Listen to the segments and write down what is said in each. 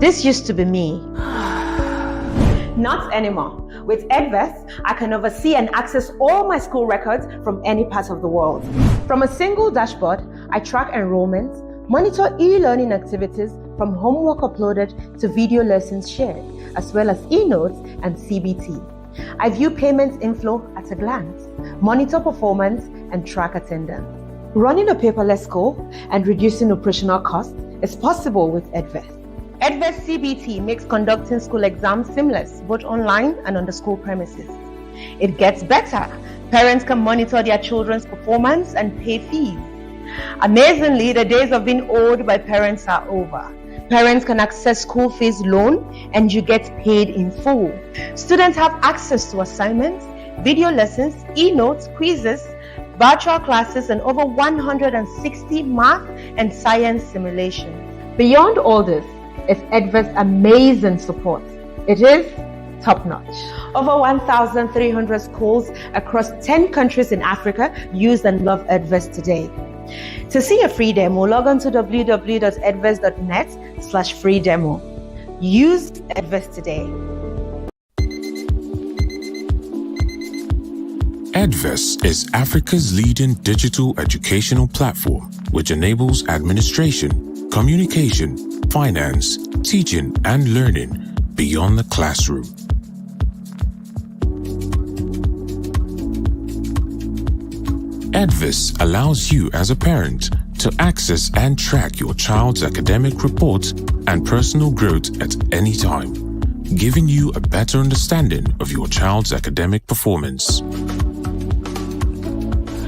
This used to be me. Not anymore. With Edvest, I can oversee and access all my school records from any part of the world. From a single dashboard, I track enrollments, monitor e-learning activities from homework uploaded to video lessons shared, as well as e-notes and CBT. I view payments inflow at a glance, monitor performance, and track attendance. Running a paperless school and reducing operational costs is possible with Edvest. Edvest CBT makes conducting school exams seamless, both online and on the school premises. It gets better. Parents can monitor their children's performance and pay fees. Amazingly, the days of being owed by parents are over. Parents can access school fees loan and you get paid in full. Students have access to assignments, video lessons, e-notes, quizzes, virtual classes, and over 160 math and science simulations. Beyond all this, is Edvest's amazing support. It is top-notch. Over 1,300 schools across 10 countries in Africa use and love Edvest today. To see a free demo, log on to www.edvest.net/free demo. Use Edvest today. Edvest is Africa's leading digital educational platform, which enables administration, communication, finance, teaching, and learning beyond the classroom. Edvest allows you as a parent to access and track your child's academic reports and personal growth at any time, giving you a better understanding of your child's academic performance.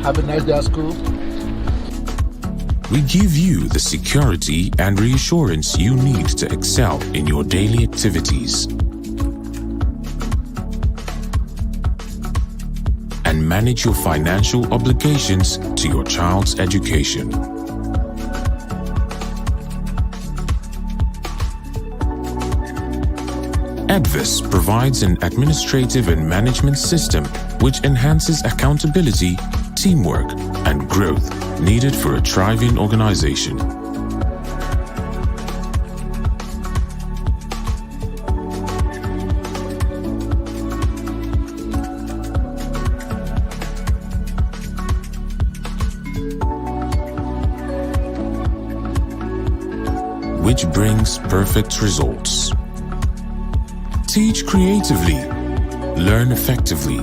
Have a nice day at school. We give you the security and reassurance you need to excel in your daily activities and manage your financial obligations to your child's education. Edvest provides an administrative and management system which enhances accountability, teamwork, and growth needed for a thriving organization. Which brings perfect results. Teach creatively, learn effectively,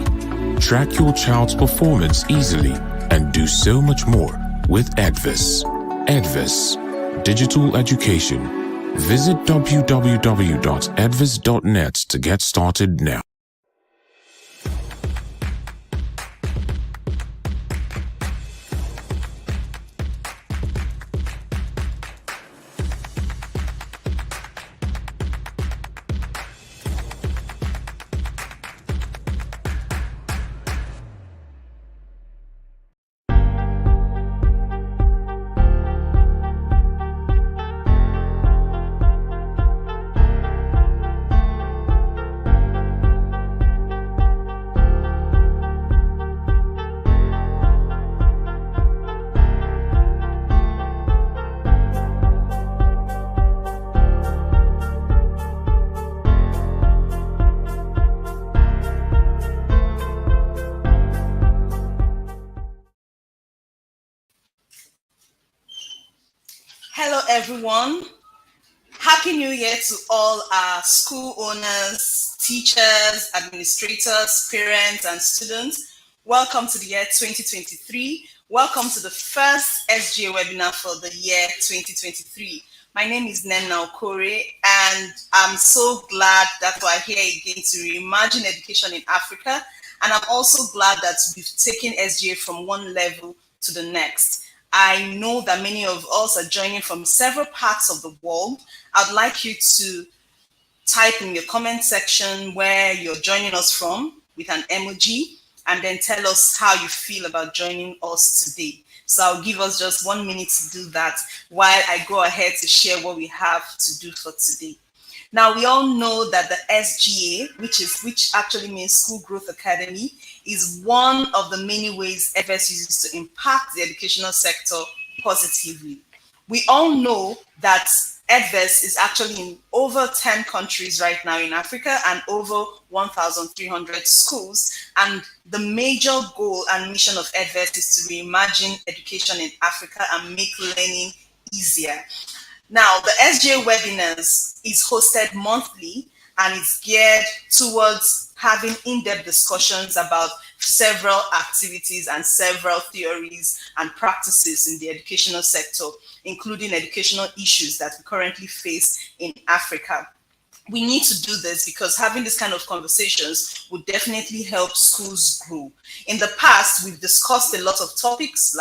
track your child's performance easily, and do so much more with Edvest. Edvest, digital education. Visit www.edvest.net to get started now. Hello everyone, Happy New Year to all our school owners, teachers, administrators, parents, and students. Welcome to the year 2023. Welcome to the first SGA webinar for the year 2023. My name is Nenna Okore, and I'm so glad that we're here again to reimagine education in Africa. And I'm also glad that we've taken SGA from one level to the next. I know that many of us are joining from several parts of the world. I'd like you to type in your comment section where you're joining us from with an emoji, and then tell us how you feel about joining us today. So I'll give us just 1 minute to do that while I go ahead to share what we have to do for today. Now, we all know that the SGA, which actually means School Growth Academy, is one of the many ways Edvest uses to impact the educational sector positively. We all know that EdVest is actually in over 10 countries right now in Africa and over 1,300 schools. And the major goal and mission of EdVest is to reimagine education in Africa and make learning easier. Now, the SJ webinars is hosted monthly and it's geared towards having in-depth discussions about several activities and several theories and practices in the educational sector, including educational issues that we currently face in Africa. We need to do this because having this kind of conversations would definitely help schools grow. In the past, we've discussed a lot of topics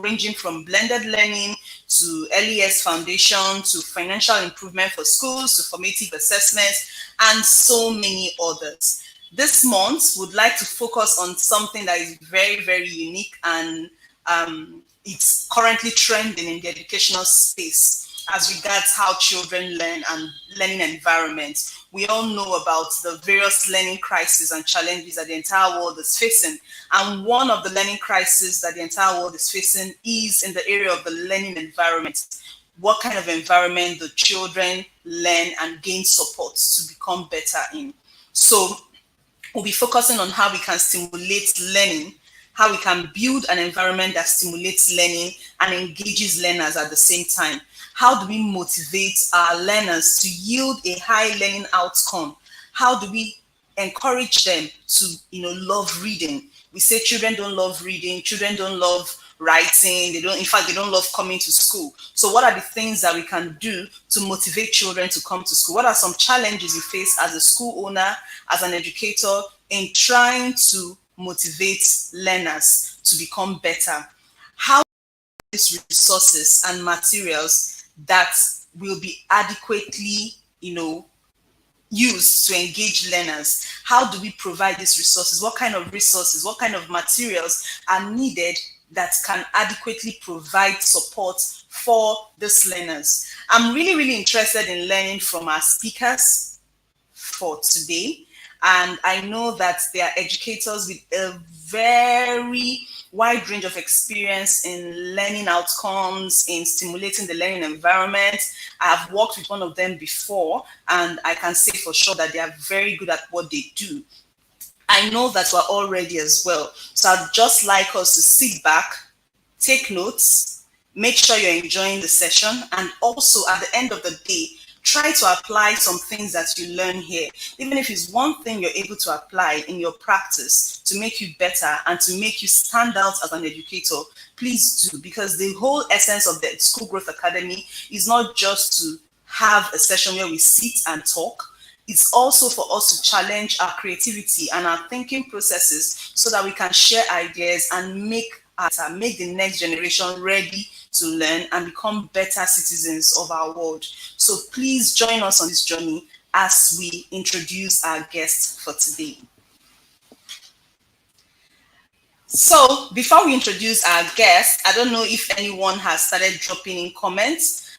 ranging from blended learning to LES foundation to financial improvement for schools to formative assessment and so many others. This month, we'd like to focus on something that is very, very unique and it's currently trending in the educational space as regards how children learn and learning environments. We all know about the various learning crises and challenges that the entire world is facing. And one of the learning crises that the entire world is facing is in the area of the learning environment. What kind of environment the children learn and gain support to become better in. So we'll be focusing on how we can stimulate learning, how we can build an environment that stimulates learning and engages learners at the same time. How do we motivate our learners to yield a high learning outcome? How do we encourage them to, love reading? We say children don't love reading, children don't love writing, they don't love coming to school. So what are the things that we can do to motivate children to come to school? What are some challenges you face as a school owner, as an educator, in trying to motivate learners to become better? How these resources and materials that will be adequately, used to engage learners? How do we provide these resources? What kind of resources, what kind of materials are needed that can adequately provide support for these learners? I'm really, really interested in learning from our speakers for today. And I know that they are educators with a very wide range of experience in learning outcomes, in stimulating the learning environment. I have worked with one of them before, and I can say for sure that they are very good at what they do. I know that we're all ready as well. So I'd just like us to sit back, take notes, make sure you're enjoying the session, and also at the end of the day, try to apply some things that you learn here. Even if it's one thing you're able to apply in your practice to make you better and to make you stand out as an educator, please do, because the whole essence of the School Growth Academy is not just to have a session where we sit and talk. It's also for us to challenge our creativity and our thinking processes so that we can share ideas and make the next generation ready to learn and become better citizens of our world. So please join us on this journey as we introduce our guest for today. So before we introduce our guest, I don't know if anyone has started dropping in comments.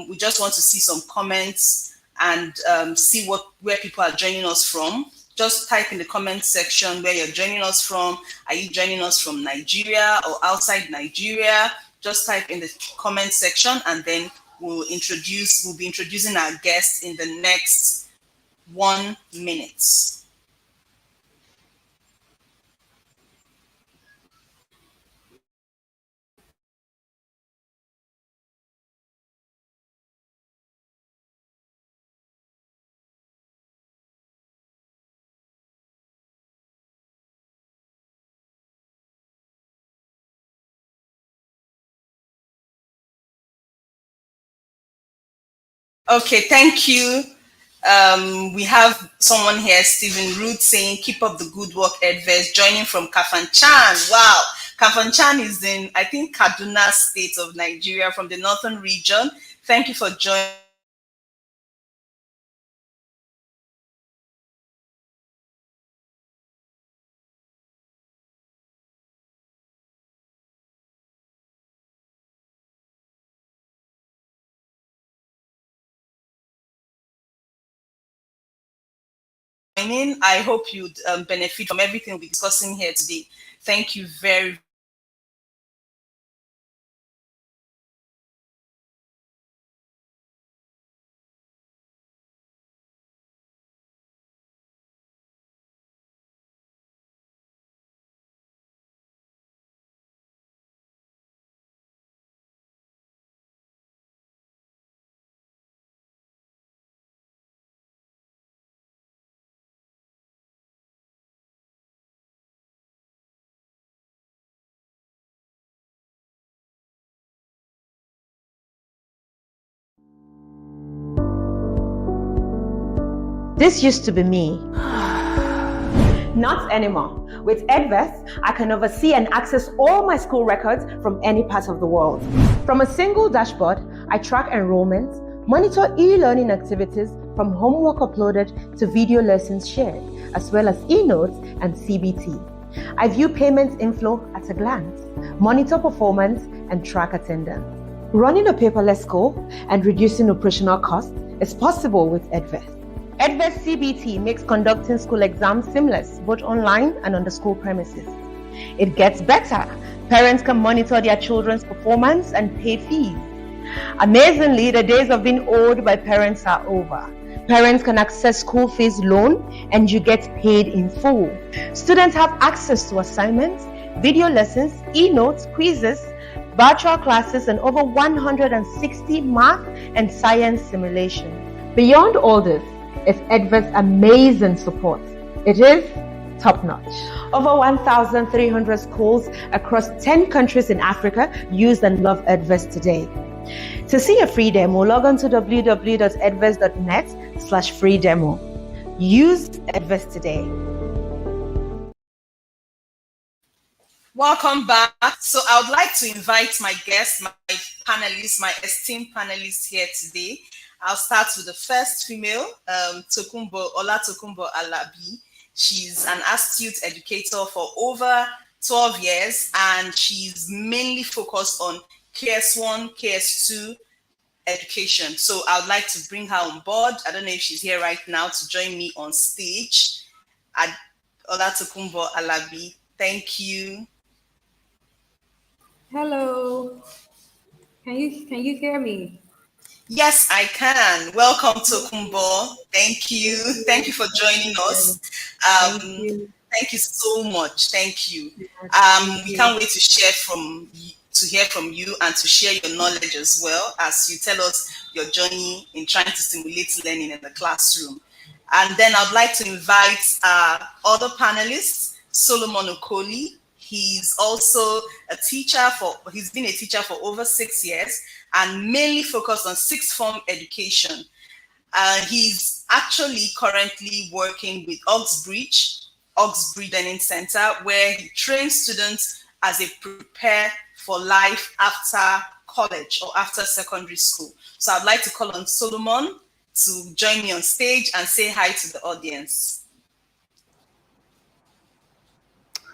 We just want to see some comments and see where people are joining us from. Just type in the comment section where you're joining us from. Are you joining us from Nigeria or outside Nigeria? Just type in the comment section and then we'll be introducing our guest in the next 1 minute. Okay, thank you. We have someone here, Stephen Root, saying, keep up the good work, EdVest, joining from Kafanchan. Wow. Kafanchan is in, I think, Kaduna State of Nigeria, from the northern region. Thank you for joining. I hope you'd benefit from everything we're discussing here today. Thank you very This used to be me. Not anymore. With Edvest, I can oversee and access all my school records from any part of the world. From a single dashboard, I track enrollments, monitor e-learning activities from homework uploaded to video lessons shared, as well as e-notes and CBT. I view payment inflow at a glance, monitor performance, and track attendance. Running a paperless school and reducing operational costs is possible with Edvest. Edvest CBT makes conducting school exams seamless, both online and on the school premises. It gets better. Parents can monitor their children's performance and pay fees. Amazingly, the days of being owed by parents are over. Parents can access school fees loan and you get paid in full. Students have access to assignments, video lessons, e-notes, quizzes, virtual classes, and over 160 math and science simulations. Beyond all this is Edvest's amazing support. It is top-notch. Over 1,300 schools across 10 countries in Africa use and love Edvest today. To see a free demo, log on to www.edvest.net/free demo. Use Edvest today. Welcome back. So I would like to invite my guests, my panelists, my esteemed panelists here today. I'll start with the first female, Olatokunbo Alabi. She's an astute educator for over 12 years, and she's mainly focused on KS1, KS2 education. So I would like to bring her on board. I don't know if she's here right now to join me on stage. Olatokunbo Alabi, thank you. Hello. Can you hear me? Yes, I can. Welcome, Tokunbo. Thank you. Thank you for joining us. Thank you so much. Thank you. We can't wait to hear from you and to share your knowledge as well as you tell us your journey in trying to stimulate learning in the classroom. And then I'd like to invite other panelists, Solomon Okoli. He's also he's been a teacher for over 6 years and mainly focused on sixth form education. He's actually currently working with Oxbridge Learning Center, where he trains students as they prepare for life after college or after secondary school. So I'd like to call on Solomon to join me on stage and say hi to the audience.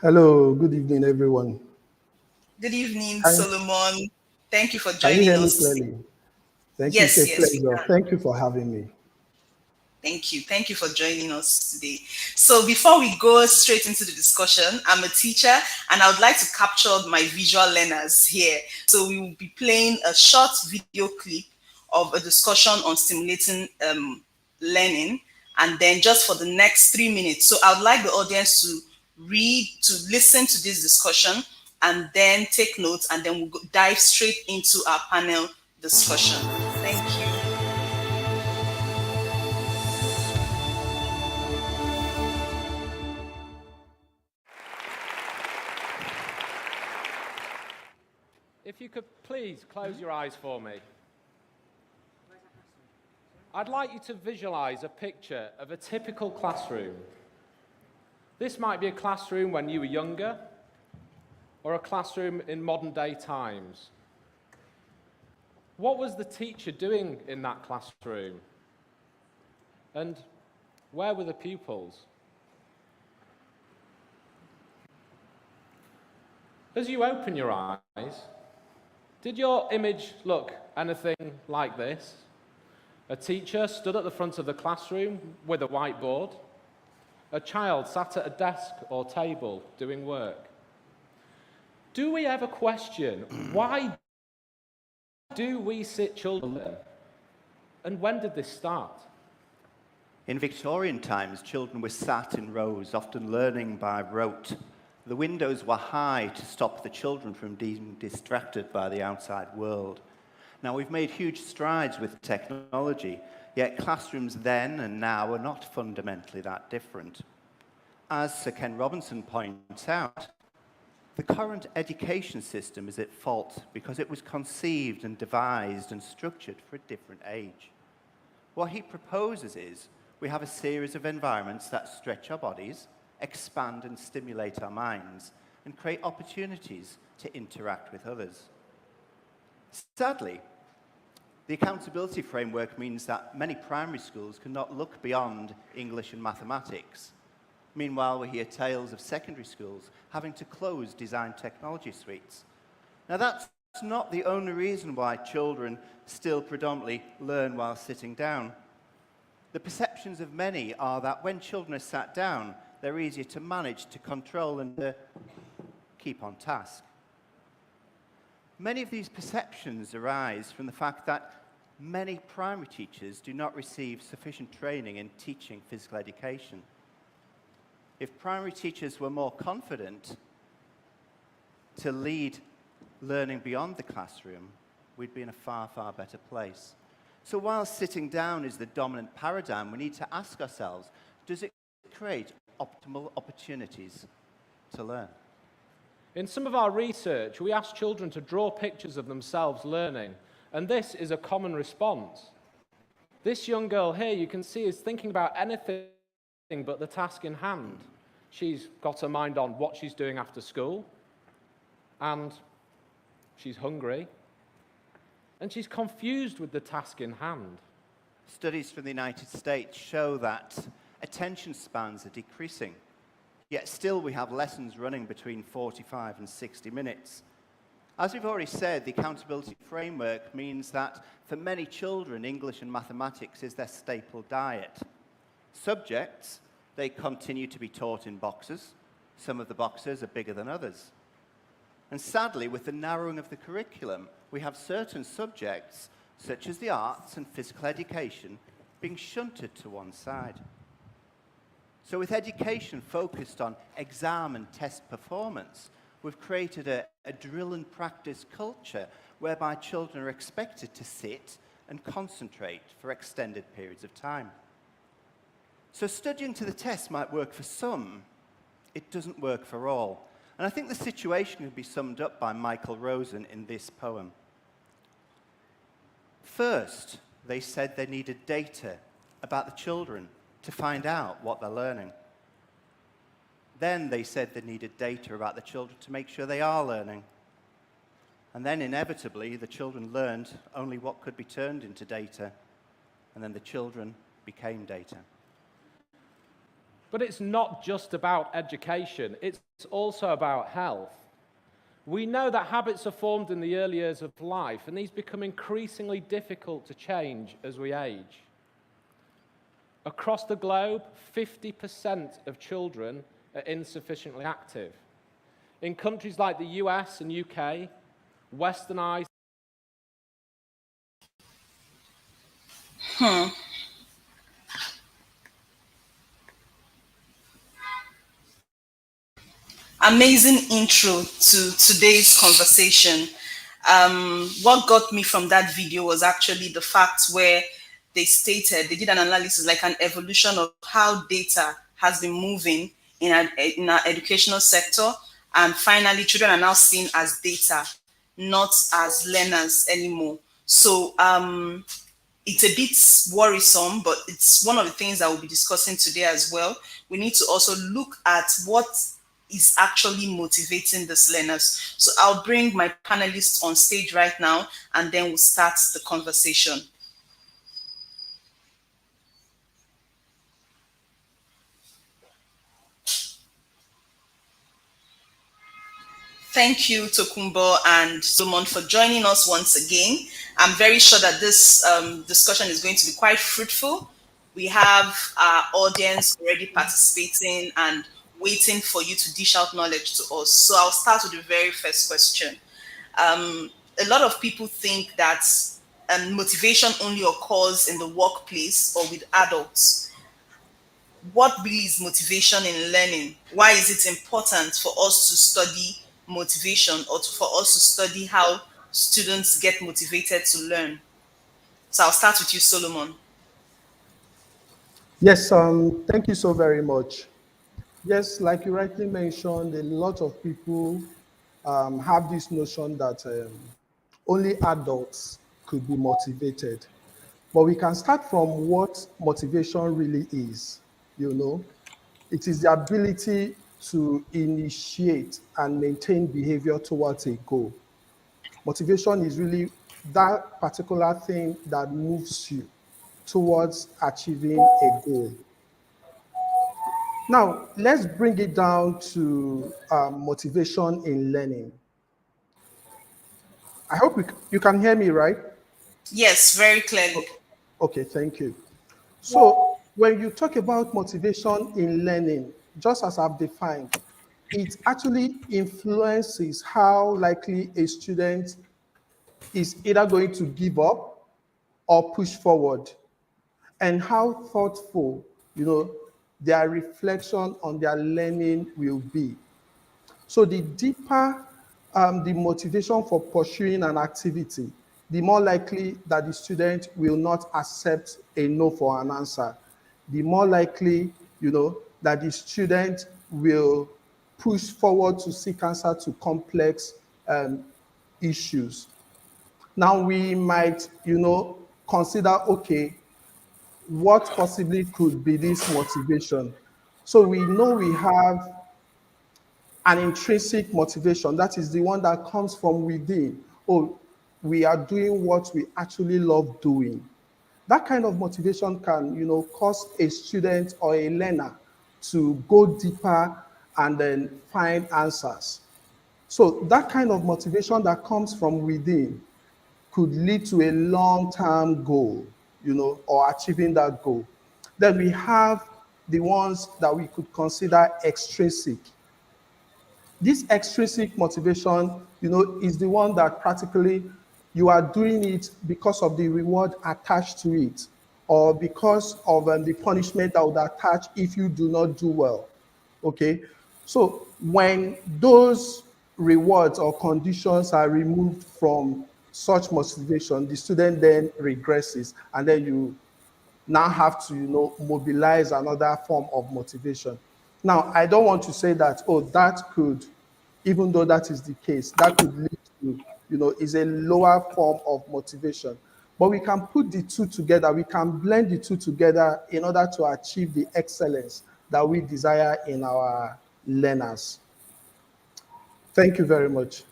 Hello, good evening, everyone. Good evening, Solomon. Thank you for Can you joining hear me us. clearly? Thank Yes, you. yes, Pleasure. Thank you for having me. Thank you. Thank you for joining us today. So before we go straight into the discussion, I'm a teacher and I would like to capture my visual learners here. So we will be playing a short video clip of a discussion on stimulating learning, and then just for the next 3 minutes. So I would like the audience to listen to this discussion and then take notes, and then we'll dive straight into our panel discussion. Thank you. If you could please close your eyes for me. I'd like you to visualize a picture of a typical classroom. This might be a classroom when you were younger, or a classroom in modern day times. What was the teacher doing in that classroom? And where were the pupils? As you open your eyes, did your image look anything like this? A teacher stood at the front of the classroom with a whiteboard. A child sat at a desk or table doing work. Do we ever question why do we sit children? And when did this start? In Victorian times, children were sat in rows, often learning by rote. The windows were high to stop the children from being distracted by the outside world. Now, we've made huge strides with technology, yet classrooms then and now are not fundamentally that different. As Sir Ken Robinson points out, the current education system is at fault because it was conceived and devised and structured for a different age. What he proposes is, we have a series of environments that stretch our bodies, expand and stimulate our minds, and create opportunities to interact with others. Sadly, the accountability framework means that many primary schools cannot look beyond English and mathematics. Meanwhile, we hear tales of secondary schools having to close design technology suites. Now, that's not the only reason why children still predominantly learn while sitting down. The perceptions of many are that when children are sat down, they're easier to manage, to control, and to keep on task. Many of these perceptions arise from the fact that many primary teachers do not receive sufficient training in teaching physical education. If primary teachers were more confident to lead learning beyond the classroom, we'd be in a far, far better place. So while sitting down is the dominant paradigm, we need to ask ourselves, does it create optimal opportunities to learn? In some of our research, we asked children to draw pictures of themselves learning, and this is a common response. This young girl here, you can see, is thinking about anything but the task in hand. She's got her mind on what she's doing after school, and she's hungry, and she's confused with the task in hand. Studies from the United States show that attention spans are decreasing, yet still we have lessons running between 45 and 60 minutes. As we've already said, the accountability framework means that for many children, English and mathematics is their staple diet. Subjects, they continue to be taught in boxes. Some of the boxes are bigger than others. And sadly, with the narrowing of the curriculum, we have certain subjects, such as the arts and physical education, being shunted to one side. So with education focused on exam and test performance, we've created a drill and practice culture whereby children are expected to sit and concentrate for extended periods of time. So studying to the test might work for some, it doesn't work for all. And I think the situation can be summed up by Michael Rosen in this poem. First, they said they needed data about the children to find out what they're learning. Then they said they needed data about the children to make sure they are learning. And then inevitably, the children learned only what could be turned into data, and then the children became data. But it's not just about education, it's also about health. We know that habits are formed in the early years of life, and these become increasingly difficult to change as we age. Across the globe, 50% of children are insufficiently active. In countries like the US and UK, westernized. Amazing intro to today's conversation. What got me from that video was actually the fact where they stated, they did an analysis like an evolution of how data has been moving in our educational sector. And finally, children are now seen as data, not as learners anymore. So it's a bit worrisome, but it's one of the things that we'll be discussing today as well. We need to also look at what is actually motivating these learners. So I'll bring my panelists on stage right now, and then we'll start the conversation. Thank you, Tokunbo and Solomon, for joining us once again. I'm very sure that this discussion is going to be quite fruitful. We have our audience already participating and waiting for you to dish out knowledge to us. So I'll start with the very first question. A lot of people think that motivation only occurs in the workplace or with adults. What really is motivation in learning? Why is it important for us to study motivation, or for us to study how students get motivated to learn? So I'll start with you, Solomon. Yes, thank you so very much. Yes, like you rightly mentioned, a lot of people have this notion that only adults could be motivated. But we can start from what motivation really is, you know. It is the ability to initiate and maintain behavior towards a goal. Motivation is really that particular thing that moves you towards achieving a goal. Now, let's bring it down to motivation in learning. I hope you can hear me, right? Yes, very clearly. Okay, thank you. So, when you talk about motivation in learning, just as I've defined, it actually influences how likely a student is either going to give up or push forward, and how thoughtful, their reflection on their learning will be. So the deeper the motivation for pursuing an activity, the more likely that the student will not accept a no for an answer. The more likely, that the student will push forward to seek answer to complex issues. Now we might, consider, okay, what possibly could be this motivation? So we know we have an intrinsic motivation. That is the one that comes from within. Oh, we are doing what we actually love doing. That kind of motivation can, cause a student or a learner to go deeper and then find answers. So that kind of motivation that comes from within could lead to a long-term goal, or achieving that goal. Then we have the ones that we could consider extrinsic. This extrinsic motivation, is the one that practically you are doing it because of the reward attached to it, or because of the punishment that would attach if you do not do well. Okay, so when those rewards or conditions are removed from such motivation, the student then regresses, and then you now have to, mobilize another form of motivation. Now, I don't want to say that, oh, that could, even though that is the case, that could lead to, is a lower form of motivation. But we can put the two together, we can blend the two together in order to achieve the excellence that we desire in our learners. Thank you very much.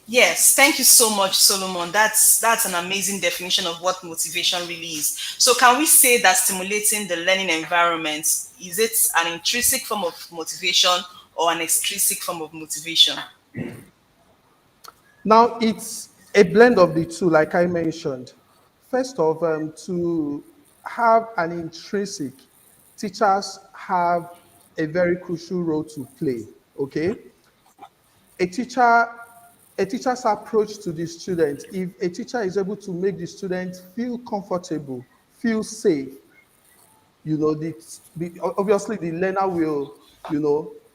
Yes, thank you so much, Solomon. That's an amazing definition of what motivation really is. So can we say that stimulating the learning environment, is it an intrinsic form of motivation or an extrinsic form of motivation? Now, it's a blend of the two, like I mentioned. First off, to have an intrinsic, teachers have a very crucial role to play, okay? A teacher, a teacher's approach to the student, if a teacher is able to make the student feel comfortable, feel safe, obviously the learner will,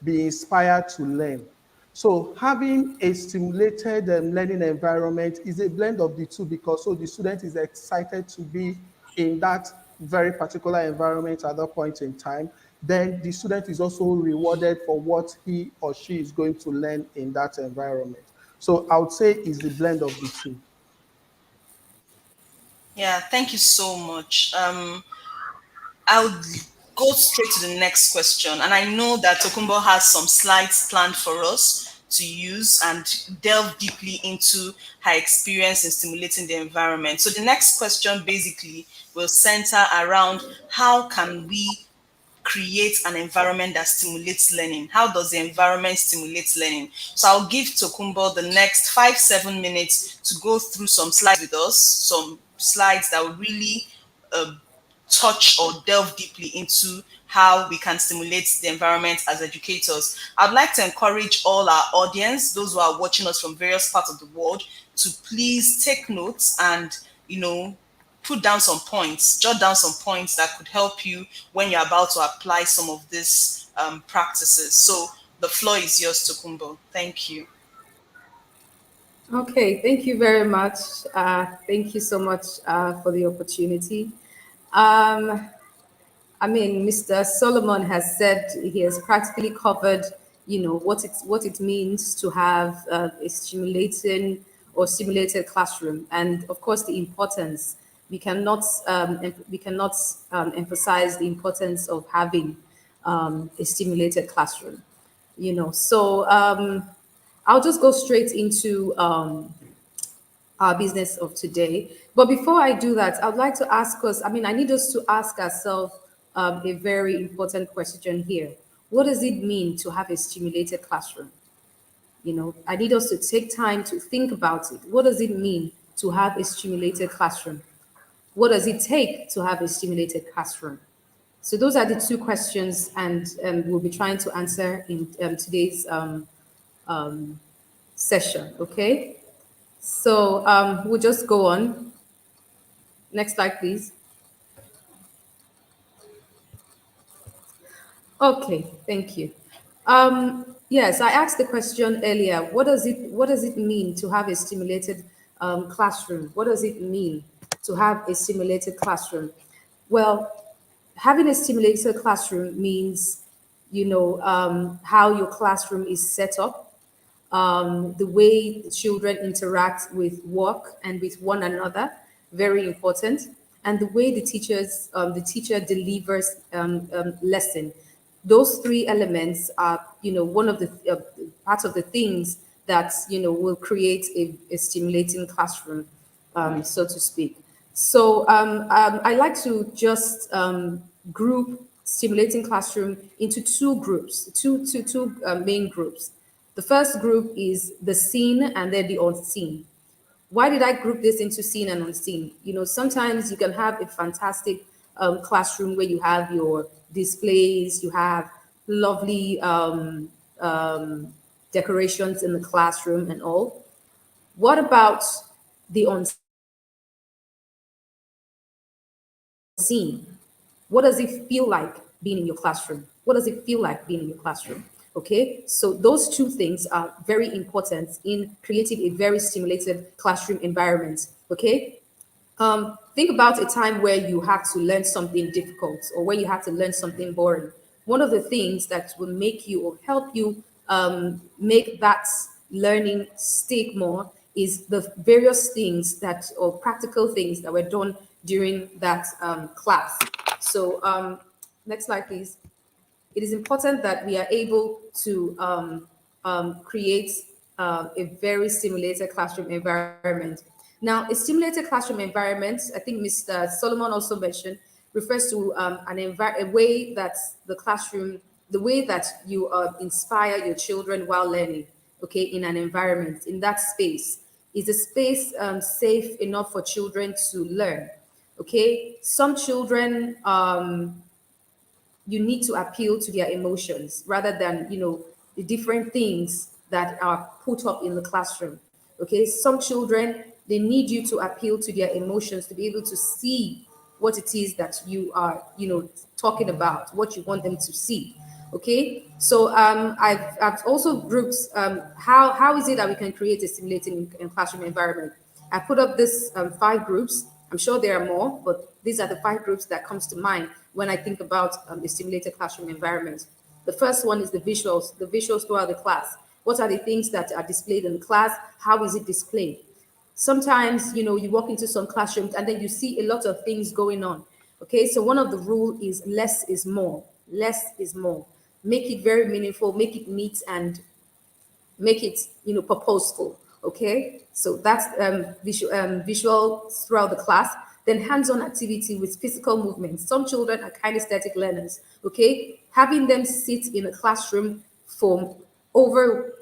be inspired to learn. So having a stimulated learning environment is a blend of the two, because so the student is excited to be in that very particular environment at that point in time. Then the student is also rewarded for what he or she is going to learn in that environment. So I would say it's the blend of the two. Yeah, thank you so much. I'll go straight to the next question. And I know that Tokumbo has some slides planned for us to use and delve deeply into her experience in stimulating the environment. So the next question basically will center around how can we create an environment that stimulates learning? How does the environment stimulate learning? So I'll give Tokumbo the next 5-7 minutes to go through some slides with us, some slides that will really touch or delve deeply into how we can stimulate the environment as educators. I'd like to encourage all our audience, those who are watching us from various parts of the world, to please take notes and, put down some points, jot down some points that could help you when you're about to apply some of these practices. So the floor is yours, Tokumbo. Thank you. Okay, thank you very much. Thank you so much for the opportunity. Mr. Solomon has said, he has practically covered, what it means to have a stimulating or stimulated classroom, and of course the importance. We cannot emphasize the importance of having a stimulated classroom. So I'll just go straight into our business of today. But before I do that, I'd like to ask us, I need us to ask ourselves a very important question here. What does it mean to have a stimulated classroom? I need us to take time to think about it. What does it mean to have a stimulated classroom? What does it take to have a stimulated classroom? So those are the two questions, and we'll be trying to answer in today's session, okay? So we'll just go on. Next slide, please. Okay, thank you. Yes, I asked the question earlier. What does it mean to have a stimulated classroom? What does it mean to have a stimulated classroom? Well, having a stimulated classroom means, how your classroom is set up, the way children interact with work and with one another, very important, and the way the teacher delivers lesson. Those three elements are, one of the part of the things that will create a stimulating classroom, so to speak. So I like to just group stimulating classroom into two groups, two main groups. The first group is the seen and then the unseen. Why did I group this into seen and unseen? Sometimes you can have a fantastic classroom where you have your displays, you have lovely decorations in the classroom and all. What about the unseen? What does it feel like being in your classroom? What does it feel like being in your classroom? Okay, so those two things are very important in creating a very stimulated classroom environment. Okay, think about a time where you have to learn something difficult or where you have to learn something boring. One of the things that will make you or help you make that learning stick more is the various things or practical things that were done during that class. So next slide, please. It is important that we are able to create a very stimulated classroom environment. Now, a stimulated classroom environment, I think Mr. Solomon also mentioned, refers to a way that the way that you inspire your children while learning, okay, in an environment, in that space. Is a space safe enough for children to learn? Okay, some children, you need to appeal to their emotions rather than, the different things that are put up in the classroom. Okay, some children, they need you to appeal to their emotions to be able to see what it is that you are, talking about, what you want them to see. Okay, so I've also grouped how is it that we can create a stimulating classroom environment. I put up this 5 groups. I'm sure there are more, but these are the 5 groups that comes to mind when I think about the stimulated classroom environment. The first one is the visuals throughout the class. What are the things that are displayed in the class? How is it displayed? Sometimes, you walk into some classrooms and then you see a lot of things going on. Okay, so one of the rules is less is more. Less is more. Make it very meaningful, make it neat, and make it, purposeful. Okay, so that's visual throughout the class. Then hands-on activity with physical movement. Some children are kinesthetic learners. Okay, having them sit in a classroom for over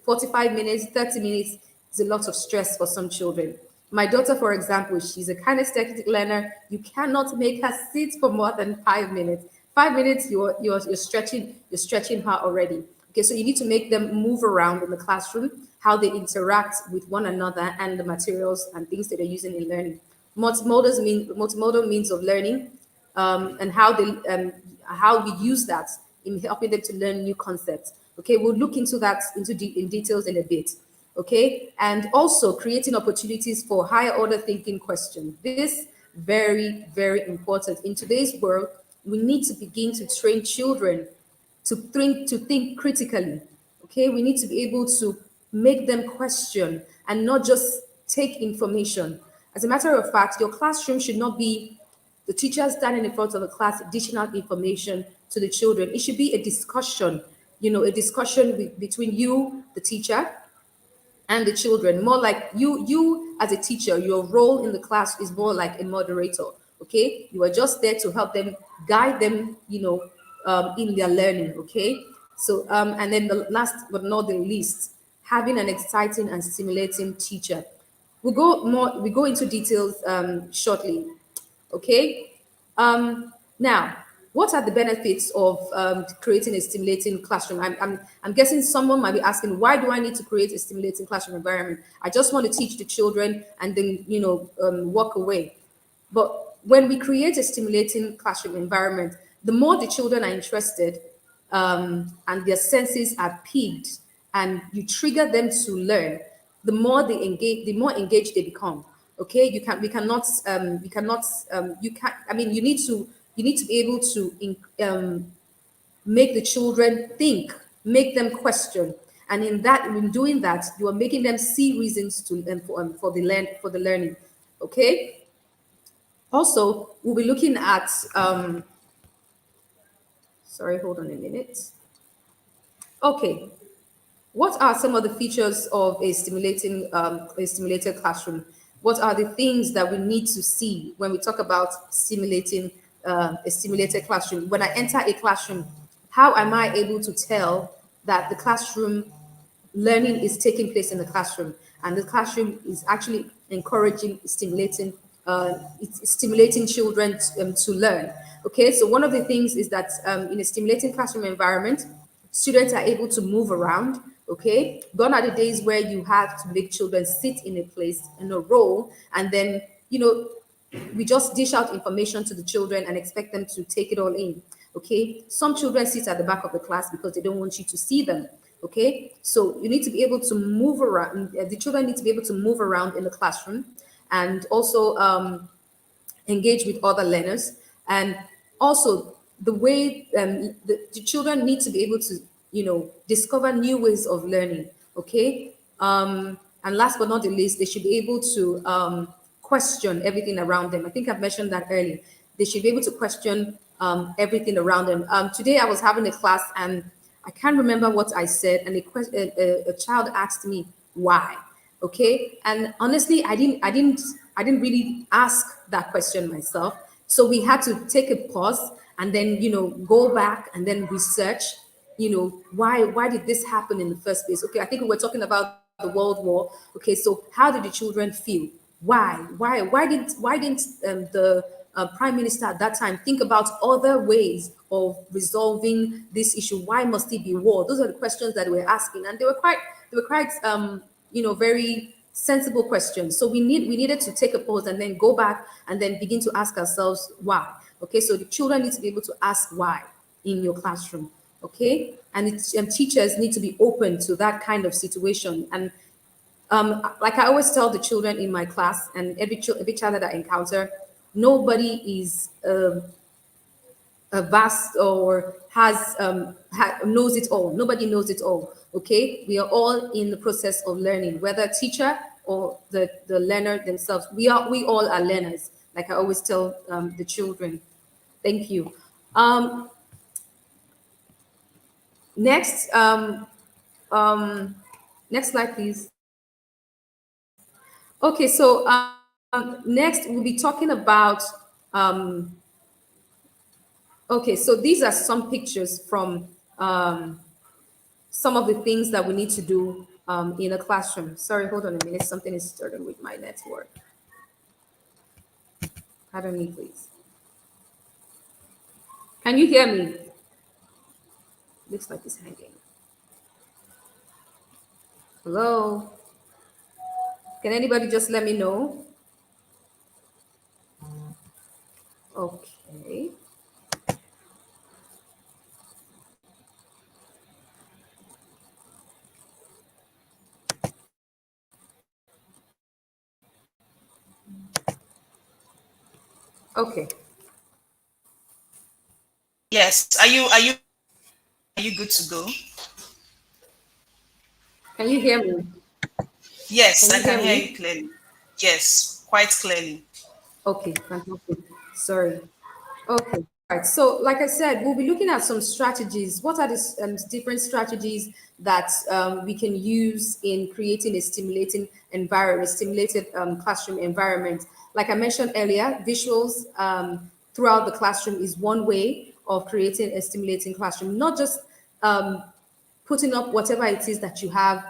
45 minutes, 30 minutes is a lot of stress for some children. My daughter, for example, she's a kinesthetic learner. You cannot make her sit for more than 5 minutes. 5 minutes, you're stretching her already. Okay, so you need to make them move around in the classroom, how they interact with one another and the materials and things that they're using in learning. Multimodal means of learning, and how we use that in helping them to learn new concepts. Okay, we'll look into that in details in a bit. Okay, and also creating opportunities for higher order thinking questions. This very, very important. In today's world, we need to begin to train children to think critically. Okay, we need to be able to make them question and not just take information. As a matter of fact, your classroom should not be the teacher standing in front of the class dishing out information to the children. It should be a discussion, a discussion between you, the teacher, and the children. More like you as a teacher, your role in the class is more like a moderator. Okay, you are just there to help them, guide them, in their learning. Okay, so and then the last but not the least, having an exciting and stimulating teacher. We go into details shortly. Okay. Now, what are the benefits of creating a stimulating classroom? I'm guessing someone might be asking, why do I need to create a stimulating classroom environment? I just want to teach the children and then, walk away. But when we create a stimulating classroom environment, the more the children are interested and their senses are piqued, and you trigger them to learn, the more they engage, the more engaged they become. Okay, you need to be able to make the children think, make them question, and in doing that, you are making them see reasons to for the learning. Okay. Also, we'll be looking at sorry, hold on a minute. Okay, what are some of the features of a stimulated classroom? What are the things that we need to see when we talk about stimulating a stimulated classroom? When I enter a classroom, how am I able to tell that the classroom learning is taking place in the classroom and the classroom is actually encouraging, stimulating children to learn? Okay, so one of the things is that in a stimulating classroom environment, students are able to move around. Okay, gone are the days where you have to make children sit in a place, in a row, and then, we just dish out information to the children and expect them to take it all in. Okay, some children sit at the back of the class because they don't want you to see them. Okay, so you need to be able to move around. The children need to be able to move around in the classroom and also engage with other learners. And also the way the children need to be able to discover new ways of learning. Okay, and last but not the least, they should be able to question everything around them. I think I've mentioned that earlier. They should be able to question everything around them. Today I was having a class and I can't remember what I said, and a child asked me why. Okay, and honestly, I didn't really ask that question myself. So we had to take a pause and then go back and then research. Why did this happen in the first place? Okay, I think we were talking about the World War. Okay, so how did the children feel? Why didn't the prime minister at that time think about other ways of resolving this issue? Why must it be war? Those are the questions that we're asking, and they were quite very sensible questions. So we needed to take a pause and then go back and then begin to ask ourselves why. Okay, so the children need to be able to ask why in your classroom. Okay, and teachers need to be open to that kind of situation. And like I always tell the children in my class and every child that I encounter, nobody is a vast or knows it all. Nobody knows it all. Okay, we are all in the process of learning, whether teacher or the learner themselves. We all are learners, like I always tell the children. Thank you. Next, next slide, please. Okay, so next we'll be talking about. Okay, so these are some pictures from some of the things that we need to do in a classroom. Sorry, hold on a minute. Something is starting with my network. Pardon me, please. Can you hear me? Looks like it's hanging. Hello? Can anybody just let me know? Okay. Okay. Yes. Are you good to go? Can you hear me? Yes, Can I you can hear hear me? you clearly. Yes, quite clearly. Okay, fantastic. Sorry. Okay, right. So, like I said, we'll be looking at some strategies. What are the different strategies that we can use in creating a stimulating environment, stimulated classroom environment? Like I mentioned earlier, visuals throughout the classroom is one way of creating a stimulating classroom. Not just um, putting up whatever it is that you have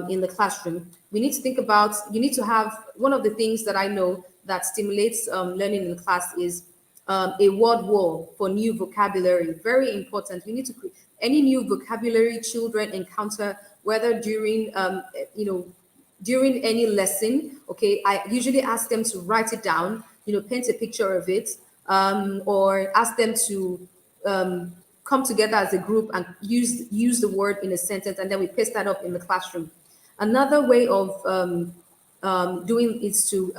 in the classroom. We need to think about, you need to have, one of the things that I know that stimulates learning in class is a word wall for new vocabulary. Very important. We need to create any new vocabulary children encounter, whether during, during any lesson. Okay, I usually ask them to write it down, paint a picture of it, or ask them to um, come together as a group and use the word in a sentence, and then we paste that up in the classroom. Another way of doing is to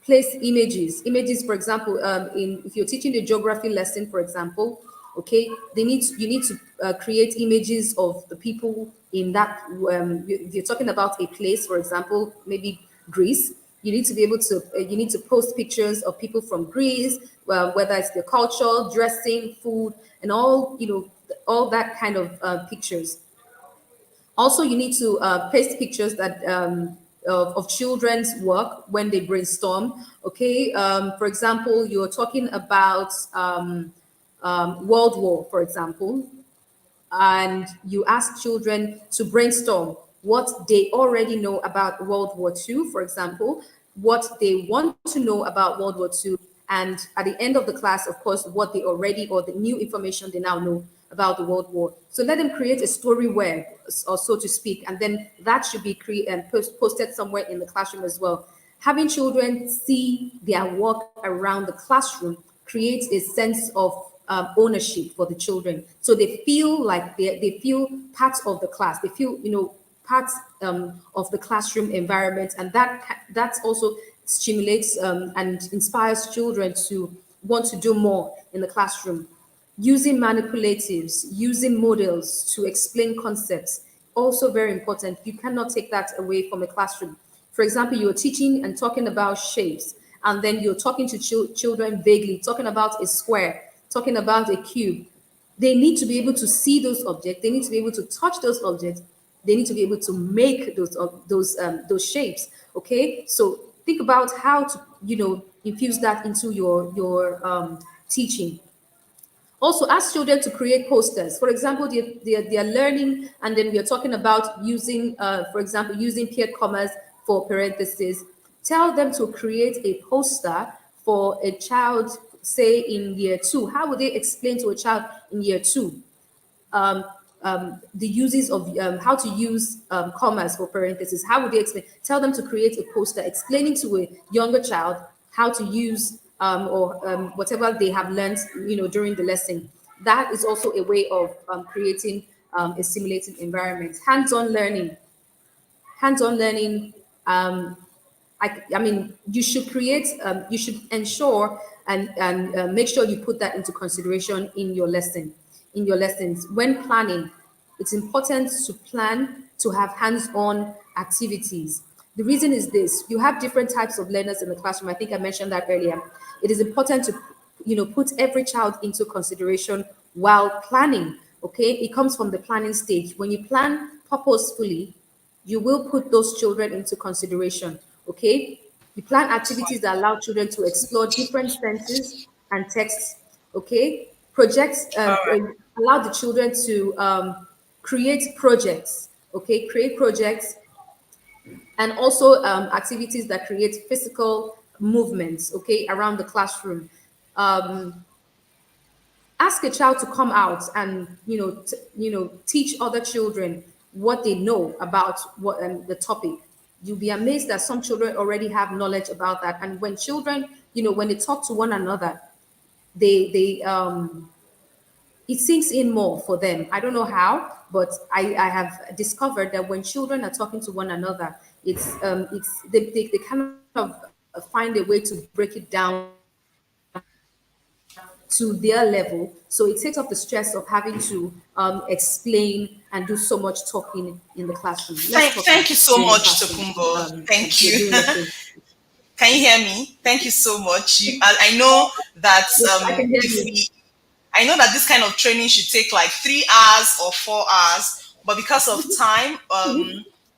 place images. Images, for example, in if you're teaching a geography lesson, for example, okay, you need to create images of the people in that. If you're talking about a place, for example, maybe Greece, you need to be able to you need to post pictures of people from Greece, whether it's their culture, dressing, food, and all that kind of pictures. Also, you need to paste pictures that of children's work when they brainstorm. Okay, for example, you're talking about World War, for example, and you ask children to brainstorm what they already know about World War II, for example, what they want to know about World War II, and at the end of the class, of course, what they already or the new information they now know about the World War. So let them create a story web, or so to speak, and then that should be posted somewhere in the classroom as well. Having children see their work around the classroom creates a sense of ownership for the children. So they feel like they feel part of the class. They feel, part of the classroom environment, and that also stimulates and inspires children to want to do more in the classroom. Using manipulatives, using models to explain concepts, also very important. You cannot take that away from a classroom. For example, you're teaching and talking about shapes, and then you're talking to children vaguely, talking about a square, talking about a cube. They need to be able to see those objects. They need to be able to touch those objects. They need to be able to make those shapes. Okay, so think about how to infuse that into your teaching. Also, ask children to create posters. For example, they're learning, and then we are talking about using, for example, using peer commas for parentheses. Tell them to create a poster for a child, say in year 2. How would they explain to a child in year 2 the uses of how to use commas for parentheses? How would they explain? Tell them to create a poster explaining to a younger child how to use or whatever they have learned, during the lesson. That is also a way of creating a simulated environment. Hands-on learning. Hands-on learning. I mean, you should create. You should ensure and make sure you put that into consideration in your lesson. In your lessons, when planning, it's important to plan to have hands-on activities. The reason is this: you have different types of learners in the classroom. I think I mentioned that earlier. It is important to, put every child into consideration while planning. Okay, it comes from the planning stage. When you plan purposefully, you will put those children into consideration. Okay, you plan activities that allow children to explore different senses and texts. Okay, projects allow the children to create projects. Okay, create projects, and also activities that create physical movements, okay, around the classroom. Um, Ask a child to come out and teach other children what they know about what the topic. You'll be amazed that some children already have knowledge about that. And when children, when they talk to one another, they it sinks in more for them. I don't know how, but I have discovered that when children are talking to one another, they kind of find a way to break it down to their level. So it takes off the stress of having to explain and do so much talking in the classroom. Thank you so much, Tokunbo. Thank you. Can you hear me? Thank you so much. I know that I know that this kind of training should take like 3 hours or 4 hours, but because of time,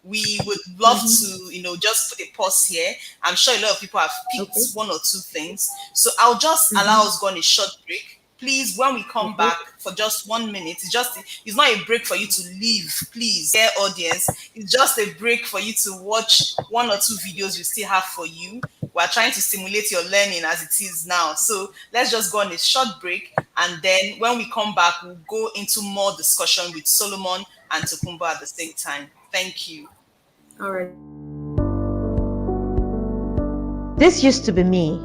we would love to, just put a pause here. I'm sure a lot of people have picked 1 or 2 things. So I'll just allow us go on a short break. Please, when we come back for just 1 minute, it's not a break for you to leave, please, dear audience. It's just a break for you to watch 1 or 2 videos we still have for you. We're trying to stimulate your learning as it is now. So let's just go on a short break. And then when we come back, we'll go into more discussion with Solomon and Tokunbo at the same time. Thank you. All right. This used to be me.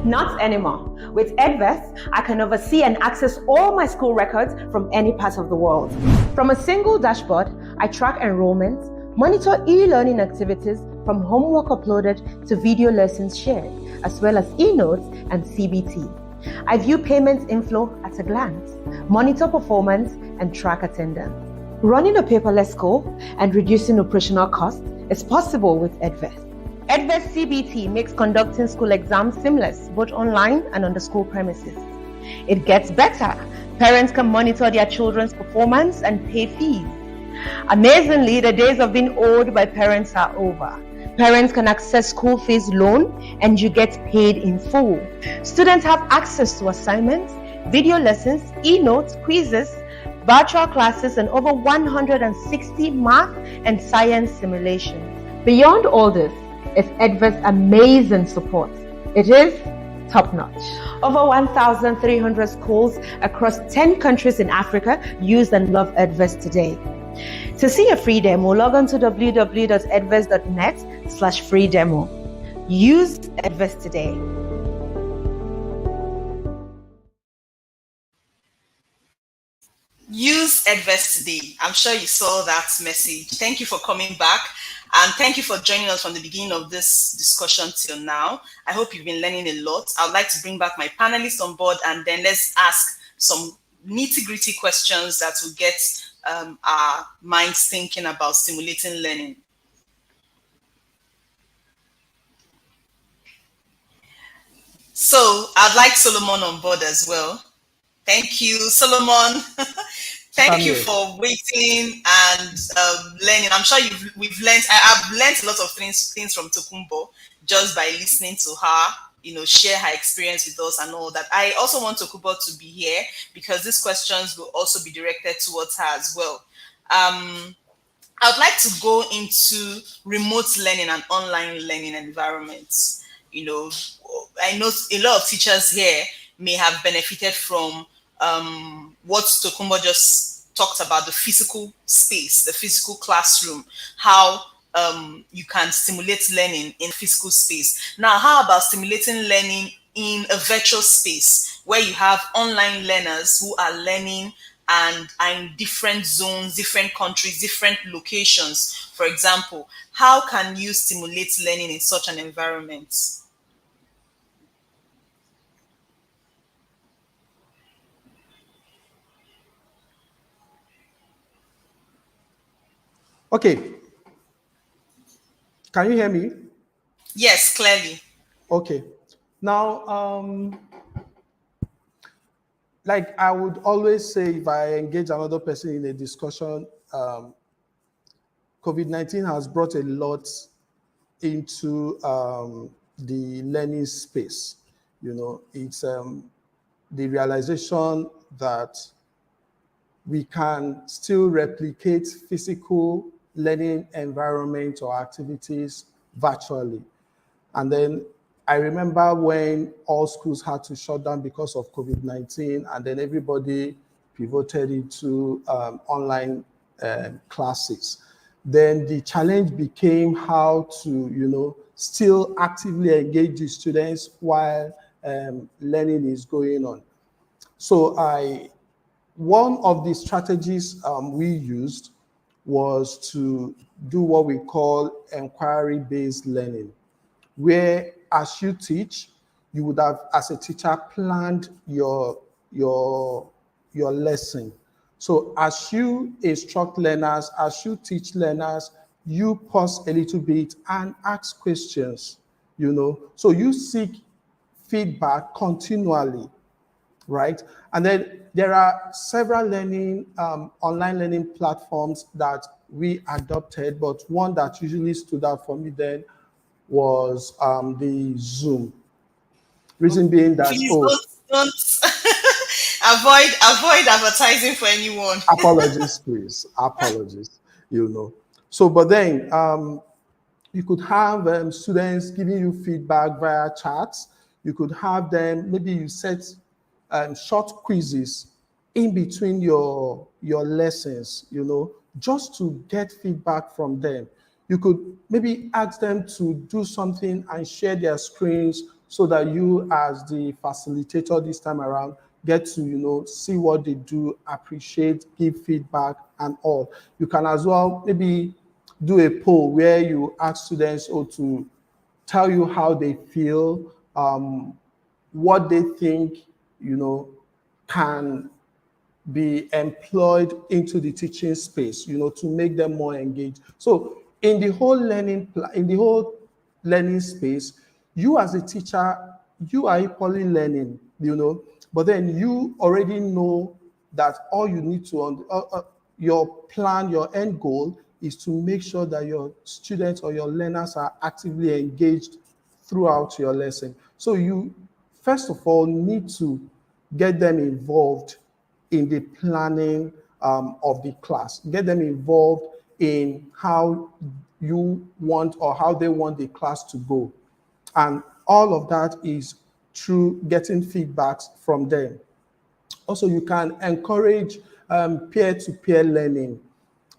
Not anymore. With Edvest, I can oversee and access all my school records from any part of the world. From a single dashboard, I track enrollments, monitor e-learning activities from homework uploaded to video lessons shared, as well as e-notes and CBT. I view payments inflow at a glance, monitor performance, and track attendance. Running a paperless school and reducing operational costs is possible with Edvest. Edvest CBT makes conducting school exams seamless, both online and on the school premises. It gets better. Parents can monitor their children's performance and pay fees. Amazingly, the days of being owed by parents are over. Parents can access school fees loan and you get paid in full. Students have access to assignments, video lessons, e-notes, quizzes, virtual classes, and over 160 math and science simulations. Beyond all this, it's Edvest's amazing support. It is top-notch. Over 1,300 schools across 10 countries in Africa use and love Edvest today. To see a free demo, log on to www.edvest.net/free demo. Use Edvest today. Use Edvest today. I'm sure you saw that message. Thank you for coming back. And thank you for joining us from the beginning of this discussion till now. I hope you've been learning a lot. I would like to bring back my panelists on board, and then let's ask some nitty-gritty questions that will get our minds thinking about stimulating learning. So I'd like Solomon on board as well. Thank you, Solomon. Thank you for waiting and learning. I'm sure we've learned. I've learned a lot of things from Tokunbo just by listening to her, share her experience with us and all that. I also want Tokunbo to be here because these questions will also be directed towards her as well. I would like to go into remote learning and online learning environments. I know a lot of teachers here may have benefited from what Tokunbo just talked about, the physical space, the physical classroom, how you can stimulate learning in physical space. Now, how about stimulating learning in a virtual space where you have online learners who are learning and are in different zones, different countries, different locations? For example, how can you stimulate learning in such an environment? Okay. Can you hear me? Yes, clearly. Okay. Now, like I would always say, if I engage another person in a discussion, COVID-19 has brought a lot into the learning space. It's the realization that we can still replicate physical learning environment or activities virtually. And then I remember when all schools had to shut down because of COVID-19, and then everybody pivoted into online classes. Then the challenge became how to, still actively engage the students while learning is going on. So one of the strategies we used was to do what we call inquiry-based learning, where as you teach, you would have, as a teacher, planned your lesson. So as you instruct learners, as you teach learners, you pause a little bit and ask questions, So you seek feedback continually, right? And then there are several online learning platforms that we adopted, but one that usually stood out for me then was the Zoom. Reason being that, Please don't avoid advertising for anyone. apologies, please, apologies, So, but then you could have students giving you feedback via chats. You could have them, maybe you set short quizzes in between your lessons, just to get feedback from them. You could maybe ask them to do something and share their screens so that you, as the facilitator this time around, get to, see what they do, appreciate, give feedback and all. You can as well maybe do a poll where you ask students to tell you how they feel, what they think, can be employed into the teaching space, to make them more engaged. So in the whole learning space, you as a teacher, you are equally learning, but then you already know that all you need to, your plan, your end goal is to make sure that your students or your learners are actively engaged throughout your lesson. So you, first of all, need to get them involved in the planning of the class, get them involved in how you want or how they want the class to go. And all of that is through getting feedbacks from them. Also, you can encourage peer-to-peer learning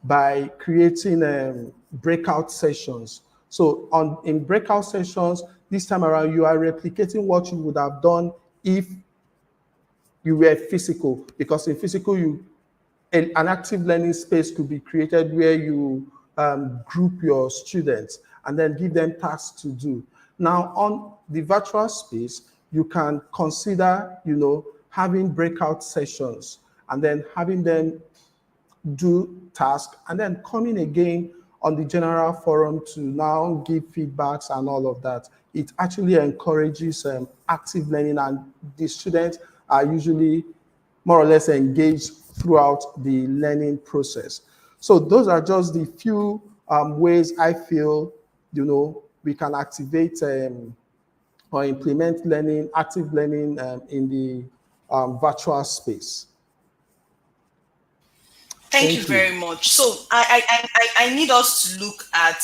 by creating breakout sessions. So in breakout sessions, this time around, you are replicating what you would have done if you were physical, because in physical, an active learning space could be created where you group your students and then give them tasks to do. Now, on the virtual space, you can consider, having breakout sessions and then having them do tasks and then coming again on the general forum to now give feedbacks and all of that. It actually encourages active learning, and the students are usually more or less engaged throughout the learning process. So those are just the few ways I feel, we can activate or implement active learning in the virtual space. Thank you very much. So I need us to look at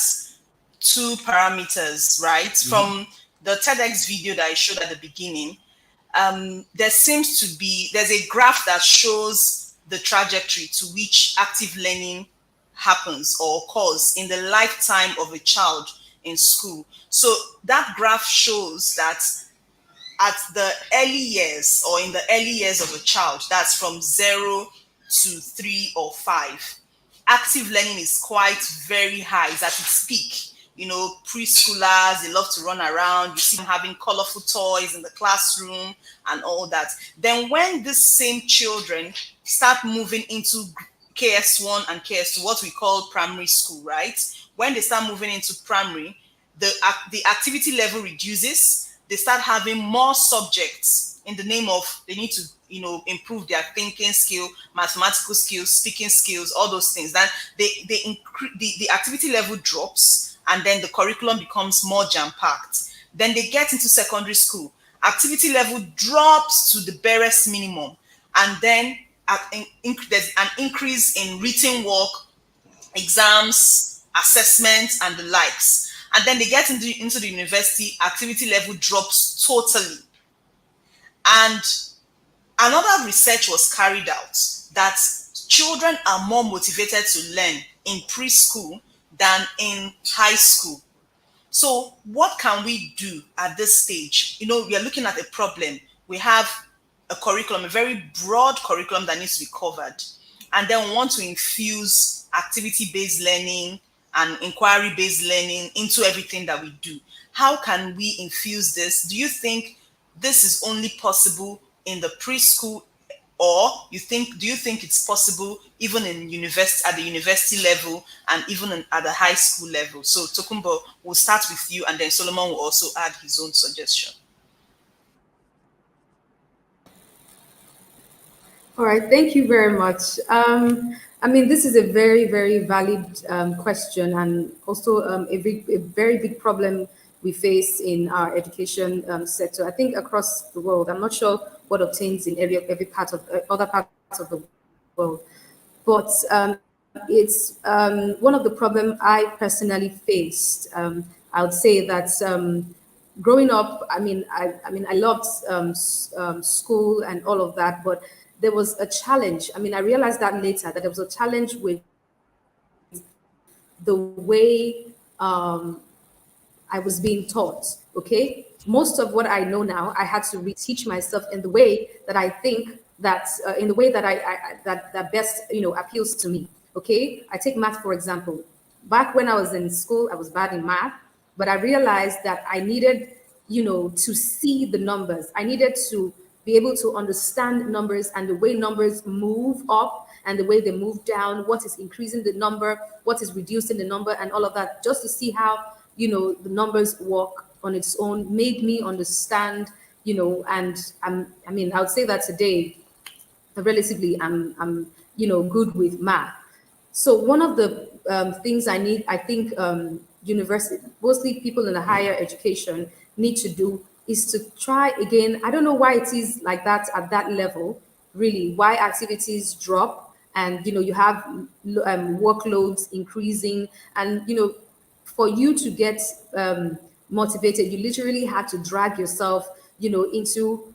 two parameters, right? Mm-hmm. From the TEDx video that I showed at the beginning, there's a graph that shows the trajectory to which active learning happens or occurs in the lifetime of a child in school. So that graph shows that at the early years, or in the early years of a child, that's from 0 to 3 or 5, active learning is quite very high. It's at its peak. Preschoolers, they love to run around. You see them having colorful toys in the classroom and all that. Then when these same children start moving into KS1 and KS2, what we call primary school, right? When they start moving into primary, the activity level reduces. They start having more subjects in the name of they need to improve their thinking skill, mathematical skills, speaking skills, all those things. Then the activity level drops, and then the curriculum becomes more jam-packed. Then they get into secondary school. Activity level drops to the barest minimum, and then there's an increase in written work, exams, assessments, and the likes. And then they get into the university, activity level drops totally. And another research was carried out that children are more motivated to learn in preschool than in high school. So what can we do at this stage? We are looking at a problem. We have a curriculum, a very broad curriculum that needs to be covered. And then we want to infuse activity-based learning and inquiry-based learning into everything that we do. How can we infuse this? Do you think this is only possible in the preschool, or do you think it's possible even in university, at the university level, and even at the high school level? So Tokumbo, we'll start with you, and then Solomon will also add his own suggestion. All right, thank you very much. I mean, this is a very, very valid question, and also a very big problem we face in our education sector. I think across the world, I'm not sure what obtains in every part of other parts of the world, but it's one of the problems I personally faced. I would say that growing up, I mean, I loved school and all of that, but there was a challenge. I mean, I realized that later, that there was a challenge with the way I was being taught. Okay, most of what I know now, I had to reteach myself in the way that I think that in the way that that best appeals to me. Okay, I take math for example. Back when I was in school, I was bad in math, but I realized that I needed to see the numbers. I needed to be able to understand numbers and the way numbers move up and the way they move down, what is increasing the number, what is reducing the number, and all of that, just to see how, the numbers work on its own, made me understand, and I mean, I would say that today, relatively, I'm good with math. So one of the things I think university, mostly people in the higher education need to do is to try again. I don't know why it is like that at that level, really, why activities drop and, you have workloads increasing and, for you to get motivated, you literally had to drag yourself, into,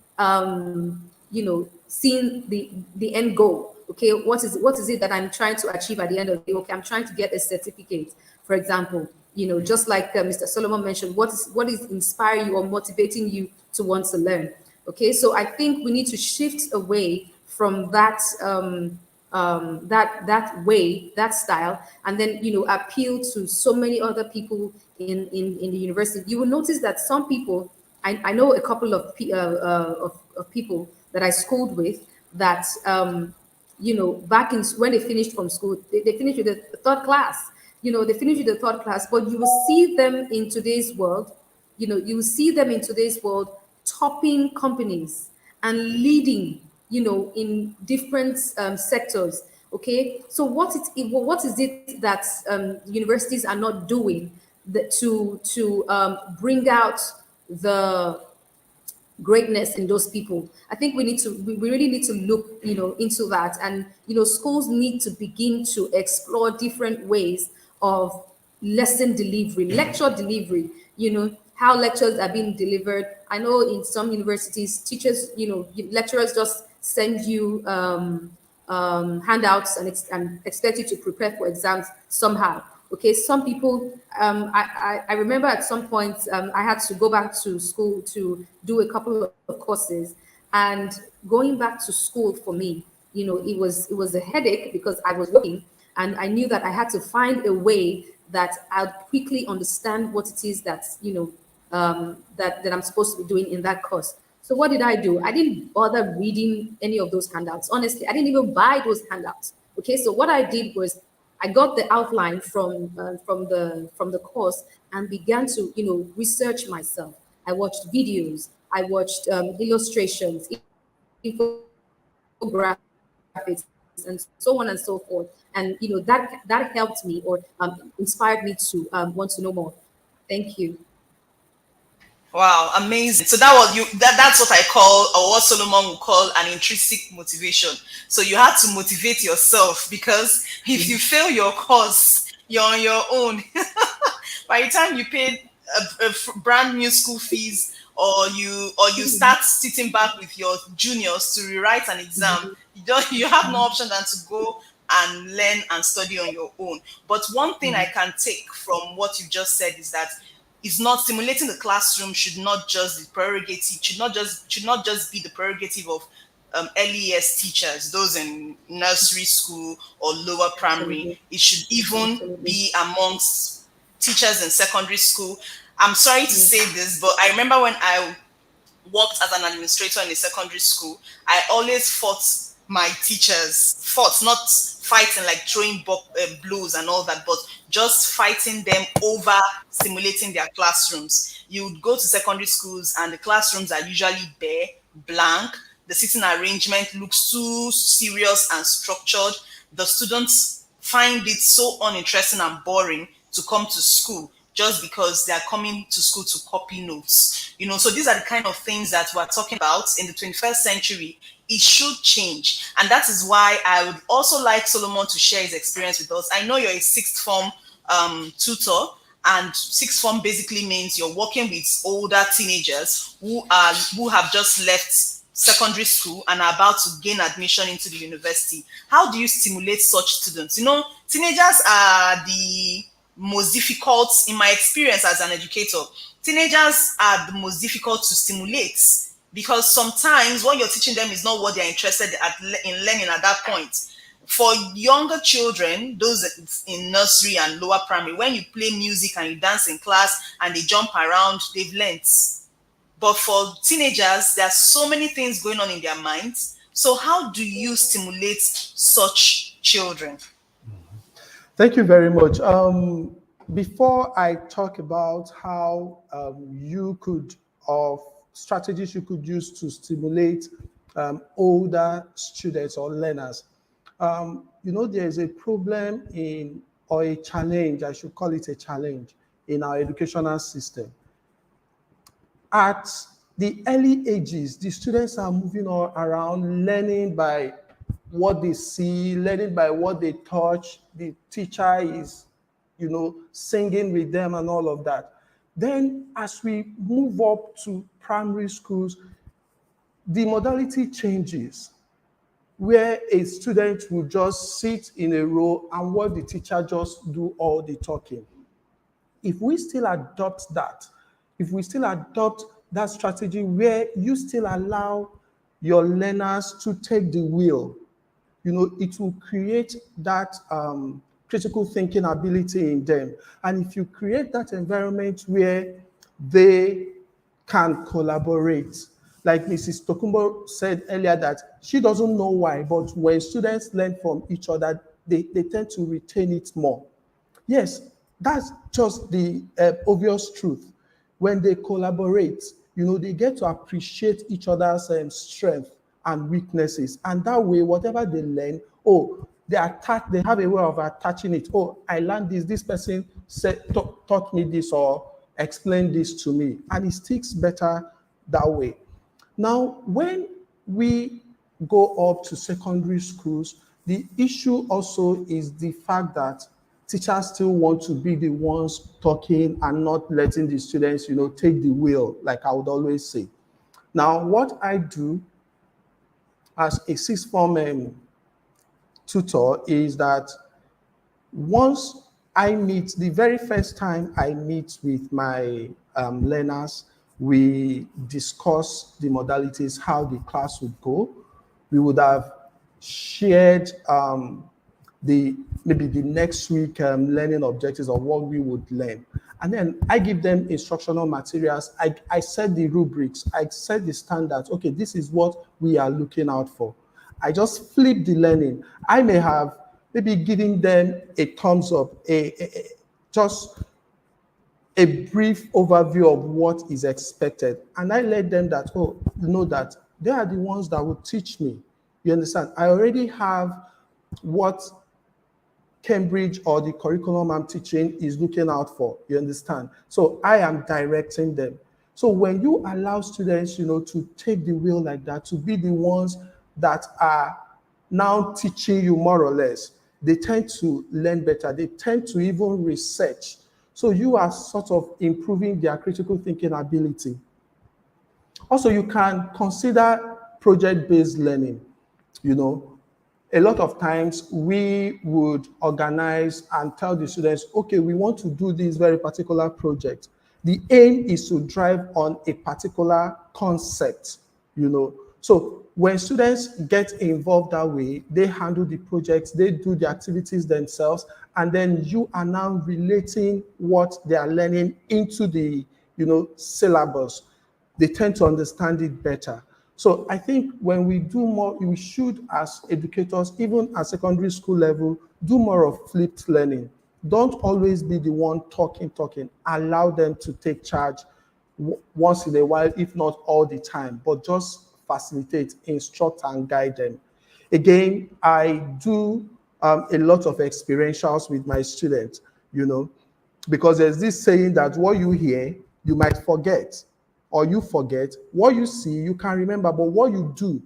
seeing the end goal. Okay, what is it that I'm trying to achieve at the end of the day? Okay, I'm trying to get a certificate, for example. Just like Mr. Solomon mentioned, what is inspiring you or motivating you to want to learn? Okay, so I think we need to shift away from that that style, and then appeal to so many other people in the university. You will notice that some people, I know a couple of people that I schooled with that back in when they finished from school, they finished with the third class. They finish with the third class, but you will see them in today's world, you will see them in today's world topping companies and leading, in different sectors. Okay, so what is it that universities are not doing to bring out the greatness in those people? I think we really need to look, into that, and schools need to begin to explore different ways of lesson delivery, lecture delivery, how lectures are being delivered. I know in some universities, teachers, lecturers just send you handouts and expect you to prepare for exams somehow. Okay, some people, I remember at some point, I had to go back to school to do a couple of courses, and going back to school for me, it was a headache because I was working, and I knew that I had to find a way that I'd quickly understand what it is that, that I'm supposed to be doing in that course. So what did I do? I didn't bother reading any of those handouts. Honestly, I didn't even buy those handouts. Okay, so what I did was I got the outline from the course and began to research myself. I watched videos, I watched illustrations, infographics, and so on and so forth. And that helped me or inspired me to want to know more. Thank you. Wow, amazing. So that was that's what I call, or what Solomon would call, an intrinsic motivation. So you had to motivate yourself, because if you fail your course, you're on your own. By the time you paid a brand new school fees, or you start sitting back with your juniors to rewrite an exam, you have no option than to go and learn and study on your own. But one thing I can take from what you just said is that is not simulating the classroom should not just be prerogative, should not just be the prerogative of early years teachers, those in nursery school or lower primary. It should even be amongst teachers in secondary school. I'm sorry to say this, but I remember when I worked as an administrator in a secondary school, I always fought my teachers. Fought, not fighting like throwing blows and all that, but just fighting them over simulating their classrooms. You would go to secondary schools and the classrooms are usually bare, blank. The sitting arrangement looks too serious and structured. The students find it so uninteresting and boring to come to school just because they are coming to school to copy notes. So these are the kind of things that we're talking about in the 21st century. It should change. And that is why I would also like Solomon to share his experience with us. I know you're a sixth form tutor, and sixth form basically means you're working with older teenagers who have just left secondary school and are about to gain admission into the university. How do you stimulate such students? Teenagers are the most difficult, in my experience as an educator. Teenagers are the most difficult to stimulate because sometimes what you're teaching them is not what they're interested in learning at that point. For younger children, those in nursery and lower primary, when you play music and you dance in class and they jump around, they've learnt. But for teenagers, there are so many things going on in their minds. So how do you stimulate such children? Thank you very much. Before I talk about how you could, or strategies you could use to stimulate older students or learners, there is a problem or a challenge, I should call it a challenge, in our educational system. At the early ages, the students are moving all around, learning by what they see, learning by what they touch. The teacher is, singing with them and all of that. Then as we move up to primary schools, the modality changes, where a student will just sit in a row and what the teacher just do all the talking. If we still adopt that, strategy where you still allow your learners to take the wheel, it will create that critical thinking ability in them. And if you create that environment where they can collaborate, like Mrs. Tokumbo said earlier, that she doesn't know why, but when students learn from each other, they tend to retain it more. Yes, that's just the obvious truth. When they collaborate, they get to appreciate each other's strength and weaknesses. And that way, whatever they learn, they have a way of attaching it. I learned this, this person taught me this or explained this to me. And it sticks better that way. Now, when we go up to secondary schools, the issue also is the fact that teachers still want to be the ones talking and not letting the students, take the wheel, like I would always say. Now, what I do as a sixth form tutor is that once I meet, the very first time I meet with my learners, we discuss the modalities, how the class would go. We would have shared maybe the next week learning objectives of what we would learn. And then I give them instructional materials. I set the rubrics. I set the standards. Okay, this is what we are looking out for. I just flip the learning. I may have maybe giving them a thumbs up, just a brief overview of what is expected. And I let them know that they are the ones that will teach me. You understand? I already have what Cambridge or the curriculum I'm teaching is looking out for. You understand? So I am directing them. So when you allow students, to take the wheel like that, to be the ones that are now teaching you more or less, they tend to learn better. They tend to even research. So you are sort of improving their critical thinking ability. Also, you can consider project-based learning. A lot of times we would organize and tell the students, okay, we want to do this very particular project. The aim is to drive on a particular concept, So when students get involved that way, they handle the projects, they do the activities themselves, and then you are now relating what they are learning into the, syllabus. they tend to understand it better. So I think when we do more, we should, as educators, even at secondary school level, do more of flipped learning. Don't always be the one talking. Allow them to take charge once in a while, if not all the time, but just facilitate, instruct, and guide them. Again, I do a lot of experientials with my students, because there's this saying that what you hear, you might forget, or you forget. What you see, you can remember, but what you do,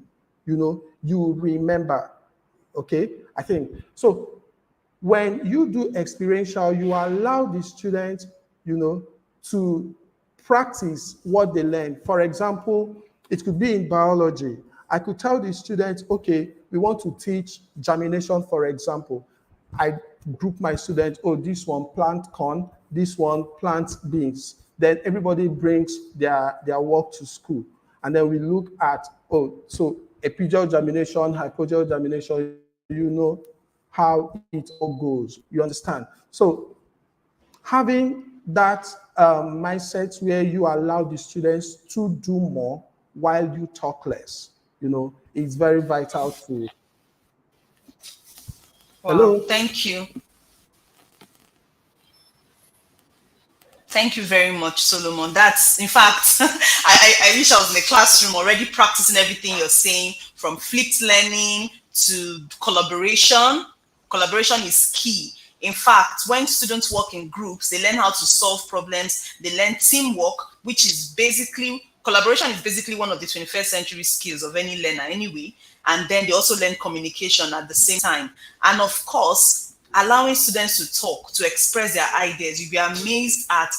you remember. Okay? I think so. When you do experiential, you allow the students, to practice what they learn. For example, it could be in biology. I could tell the students, okay, we want to teach germination, for example. I group my students, this one plant corn, this one plant beans. Then everybody brings their work to school. And then we look at, so epigeal germination, hypogeal germination, how it all goes. You understand? So having that mindset where you allow the students to do more while you talk less, is very vital to. Wow, hello. Thank you. Thank you very much, Solomon. That's, in fact, I wish I was in the classroom already practicing everything you're saying, from flipped learning to collaboration. Collaboration is key. In fact, when students work in groups, they learn how to solve problems. They learn teamwork, which is basically, collaboration is basically one of the 21st century skills of any learner anyway. And then they also learn communication at the same time. And of course, allowing students to talk, to express their ideas. You'll be amazed at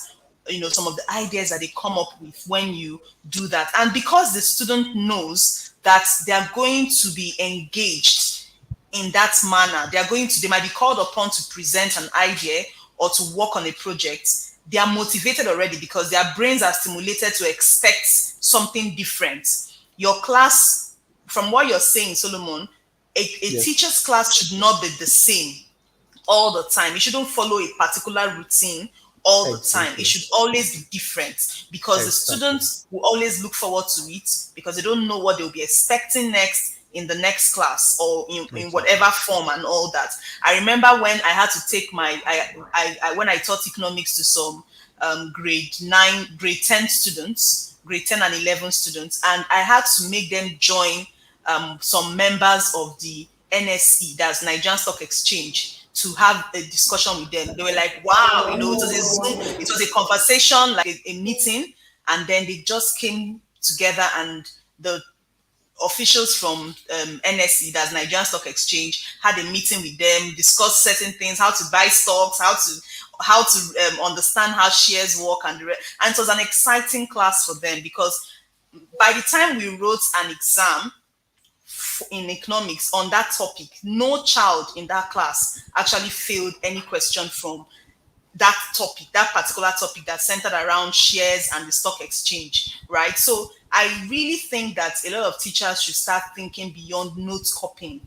some of the ideas that they come up with when you do that. And because the student knows that they are going to be engaged in that manner, they might be called upon to present an idea or to work on a project. They are motivated already because their brains are stimulated to expect something different. Your class, from what you're saying, Solomon, a teacher's class should not be the same all the time. It shouldn't follow a particular routine all the time. It should always be different, because the students will always look forward to it, because they don't know what they'll be expecting next in the next class, or in whatever form and all that. I remember when I had to take when I taught economics to some grade 10 students, grade 10 and 11 students, and I had to make them join some members of the NSE, that's Nigerian Stock Exchange, to have a discussion with them. They were like, wow, it was a conversation, like a meeting, and then they just came together, and the officials from NSE, that's Nigerian Stock Exchange, had a meeting with them, discussed certain things, how to buy stocks, how to understand how shares work, and it was an exciting class for them, because by the time we wrote an exam in economics on that topic, no child in that class actually failed any question from that topic, that particular topic that centered around shares and the stock exchange, right? So I really think that a lot of teachers should start thinking beyond note copying.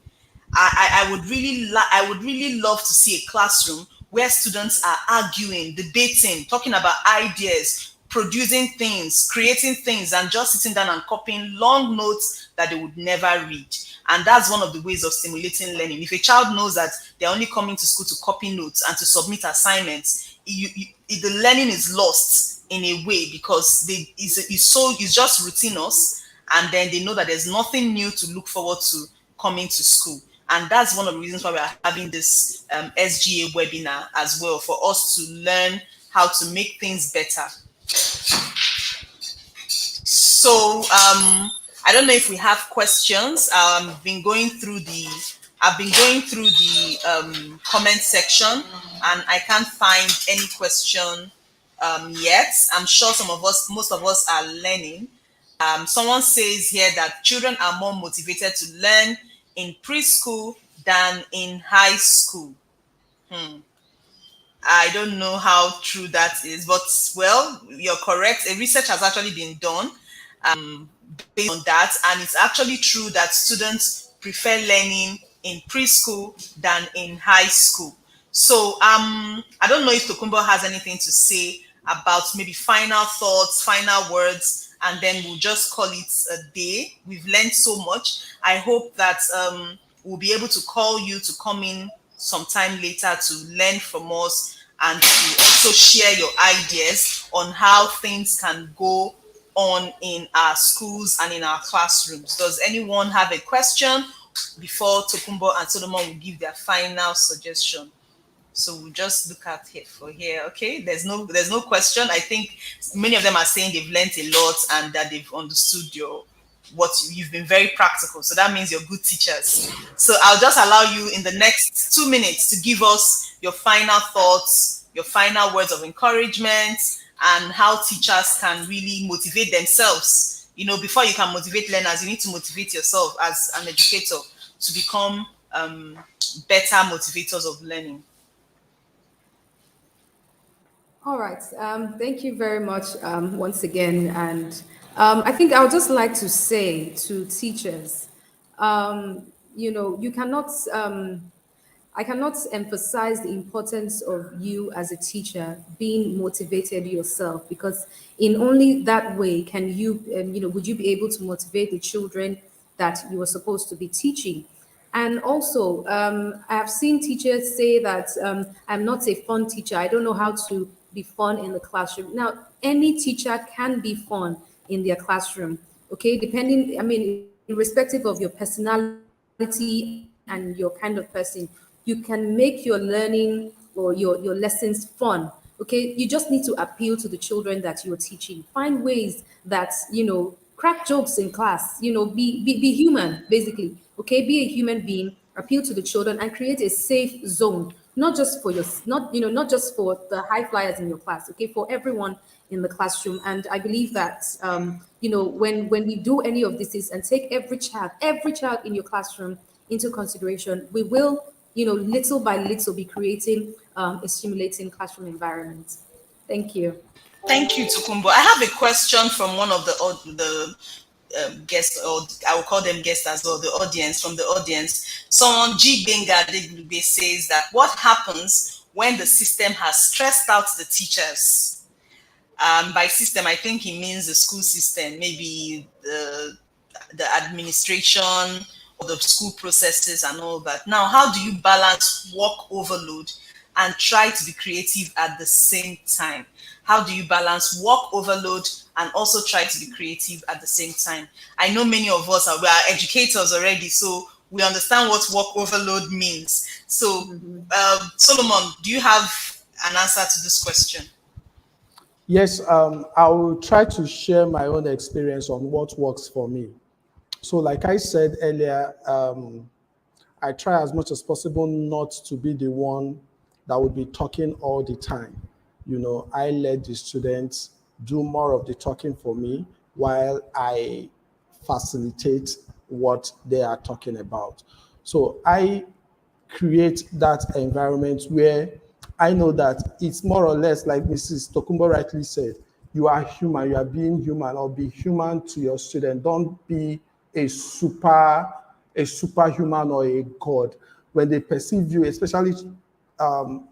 I would really love to see a classroom where students are arguing, debating, talking about ideas, producing things, creating things, and just sitting down and copying long notes that they would never read. And that's one of the ways of stimulating learning. If a child knows that they're only coming to school to copy notes and to submit assignments, the learning is lost in a way, because it's just routinous, and then they know that there's nothing new to look forward to coming to school. And that's one of the reasons why we're having this SGA webinar as well, for us to learn how to make things better. So I don't know if we have questions. I've been going through the comment section, and I can't find any question yet. I'm sure most of us are learning. Someone says here that children are more motivated to learn in preschool than in high school. I don't know how true that is, but well, you're correct. A research has actually been done based on that, and it's actually true that students prefer learning in preschool than in high school. So I don't know if Tokumbo has anything to say about maybe final thoughts, final words and then we'll just call it a day. We've learned so much. I hope that we'll be able to call you to come in sometime later to learn from us and to also share your ideas on how things can go on in our schools and in our classrooms. Does anyone have a question before Tokunbo and Solomon will give their final suggestion? So we'll just look at here. Okay, there's no question. I think many of them are saying they've learned a lot and that they've understood you've been very practical. So that means you're good teachers. So I'll just allow you in the next 2 minutes to give us your final thoughts, your final words of encouragement, and how teachers can really motivate themselves. You know, before you can motivate learners, you need to motivate yourself as an educator to become better motivators of learning. All right. Thank you very much once again. And I think I would just like to say to teachers, you cannot, I cannot emphasize the importance of you as a teacher being motivated yourself, because in only that way can you, would you be able to motivate the children that you are supposed to be teaching. And also, I have seen teachers say that I'm not a fun teacher. I don't know how to be fun in the classroom. Now, any teacher can be fun in their classroom, okay? Irrespective of your personality and your kind of person, you can make your learning or your lessons fun, okay? You just need to appeal to the children that you're teaching. Find ways that, crack jokes in class, be human, basically, okay? Be a human being, appeal to the children, and create a safe zone, not just for not just for the high flyers in your class, okay, for everyone in the classroom. And I believe that when we do any of this and take every child in your classroom into consideration, we will little by little be creating a stimulating classroom environment. Thank you. Thank you, Tokunbo. I have a question from one of the guests, or I will call them guests as well, from the audience. Someone, G. Benga says that what happens when the system has stressed out the teachers? By system, I think he means the school system, maybe the administration or the school processes and all that. Now, how do you balance work overload and try to be creative at the same time? How do you balance work overload and also try to be creative at the same time? I know many of us we are educators already, so we understand what work overload means. So, Solomon, do you have an answer to this question? Yes, I will try to share my own experience on what works for me. So like I said earlier, I try as much as possible not to be the one that would be talking all the time. I let the students do more of the talking for me while I facilitate what they are talking about. So I create that environment where I know that it's more or less like Mrs. Tokunbo rightly said, you are human, you are being human, or be human to your student. Don't be a superhuman or a god. When they perceive you, especially the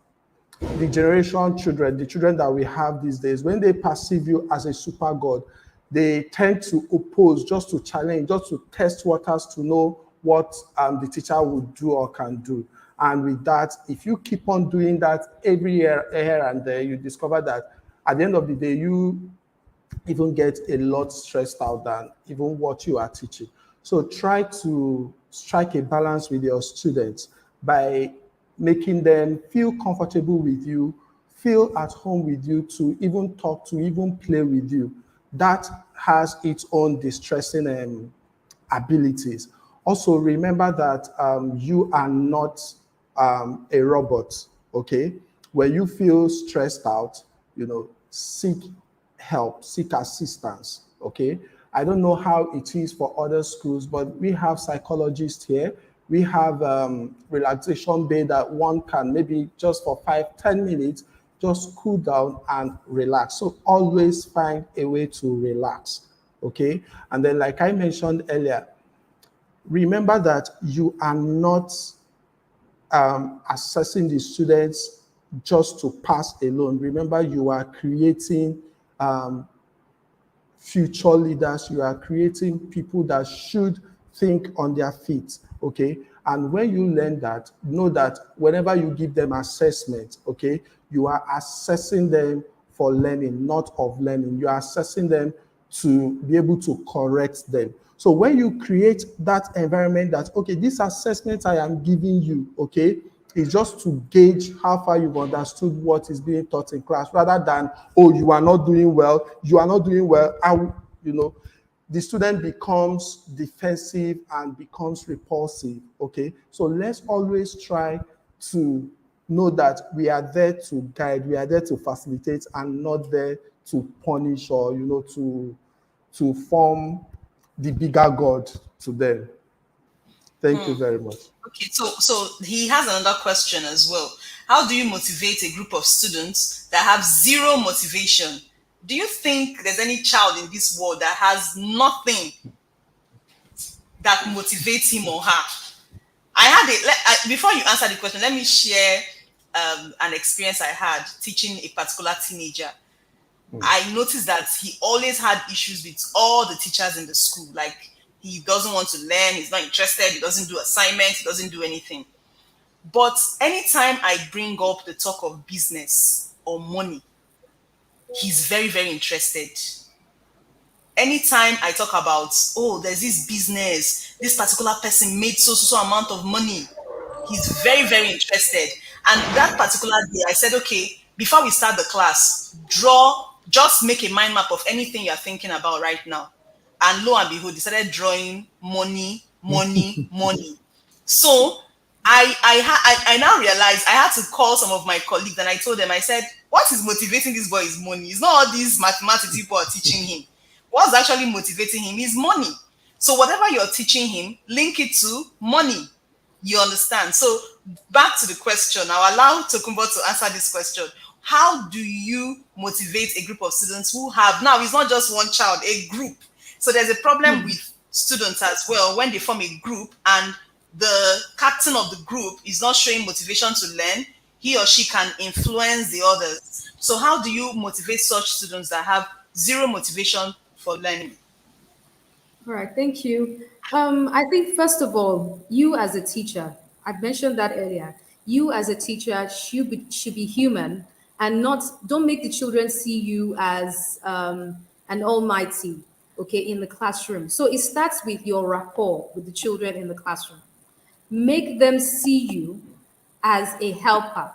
children that we have these days, when they perceive you as a super god, they tend to oppose, just to challenge, just to test waters to know what the teacher would do or can do. And with that, if you keep on doing that every year, here and there, you discover that at the end of the day, you even get a lot stressed out than even what you are teaching. So try to strike a balance with your students by making them feel comfortable with you, feel at home with you, to even talk, to even play with you. That has its own distressing abilities. Also, remember that you are not a robot, okay? When you feel stressed out, seek help, seek assistance, okay? I don't know how it is for other schools, but we have psychologists here. We have relaxation bay that one can maybe just for 5-10 minutes, just cool down and relax. So always find a way to relax, okay? And then like I mentioned earlier, remember that you are not assessing the students just to pass alone. Remember, you are creating future leaders. You are creating people that should think on their feet, okay? And when you learn that, know that whenever you give them assessment, okay, you are assessing them for learning, not of learning. You are assessing them to be able to correct them. So when you create that environment that, okay, this assessment I am giving you, okay, is just to gauge how far you've understood what is being taught in class, rather than, oh, you are not doing well, the student becomes defensive and becomes repulsive, okay? So let's always try to know that we are there to guide, we are there to facilitate, and not there to punish or, to form the bigger God to them. Thank you very much. Okay, so he has another question as well. How do you motivate a group of students that have zero motivation? Do you think there's any child in this world that has nothing that motivates him or her? Before you answer the question, let me share an experience I had teaching a particular teenager. I noticed that he always had issues with all the teachers in the school. Like, he doesn't want to learn, he's not interested, he doesn't do assignments, he doesn't do anything. But anytime I bring up the talk of business or money, he's very, very interested. Anytime I talk about, oh, there's this business, this particular person made so amount of money, he's very, very interested. And that particular day, I said, okay, before we start the class, just make a mind map of anything you're thinking about right now. And lo and behold, he started drawing money. So I now realized I had to call some of my colleagues, and I told them, I said, what is motivating this boy is money. It's not all these mathematics people are teaching him. What's actually motivating him is money. So whatever you're teaching him, link it to money. You understand? So back to the question. I'll allow Tokunbo to answer this question. How do you motivate a group of students who have, now it's not just one child, a group. So there's a problem with students as well when they form a group and the captain of the group is not showing motivation to learn. He or she can influence the others. So how do you motivate such students that have zero motivation for learning? All right, thank you. I think, first of all, you as a teacher, I've mentioned that earlier, you as a teacher should be human and don't make the children see you as an almighty, okay, in the classroom. So it starts with your rapport with the children in the classroom. Make them see you as a helper,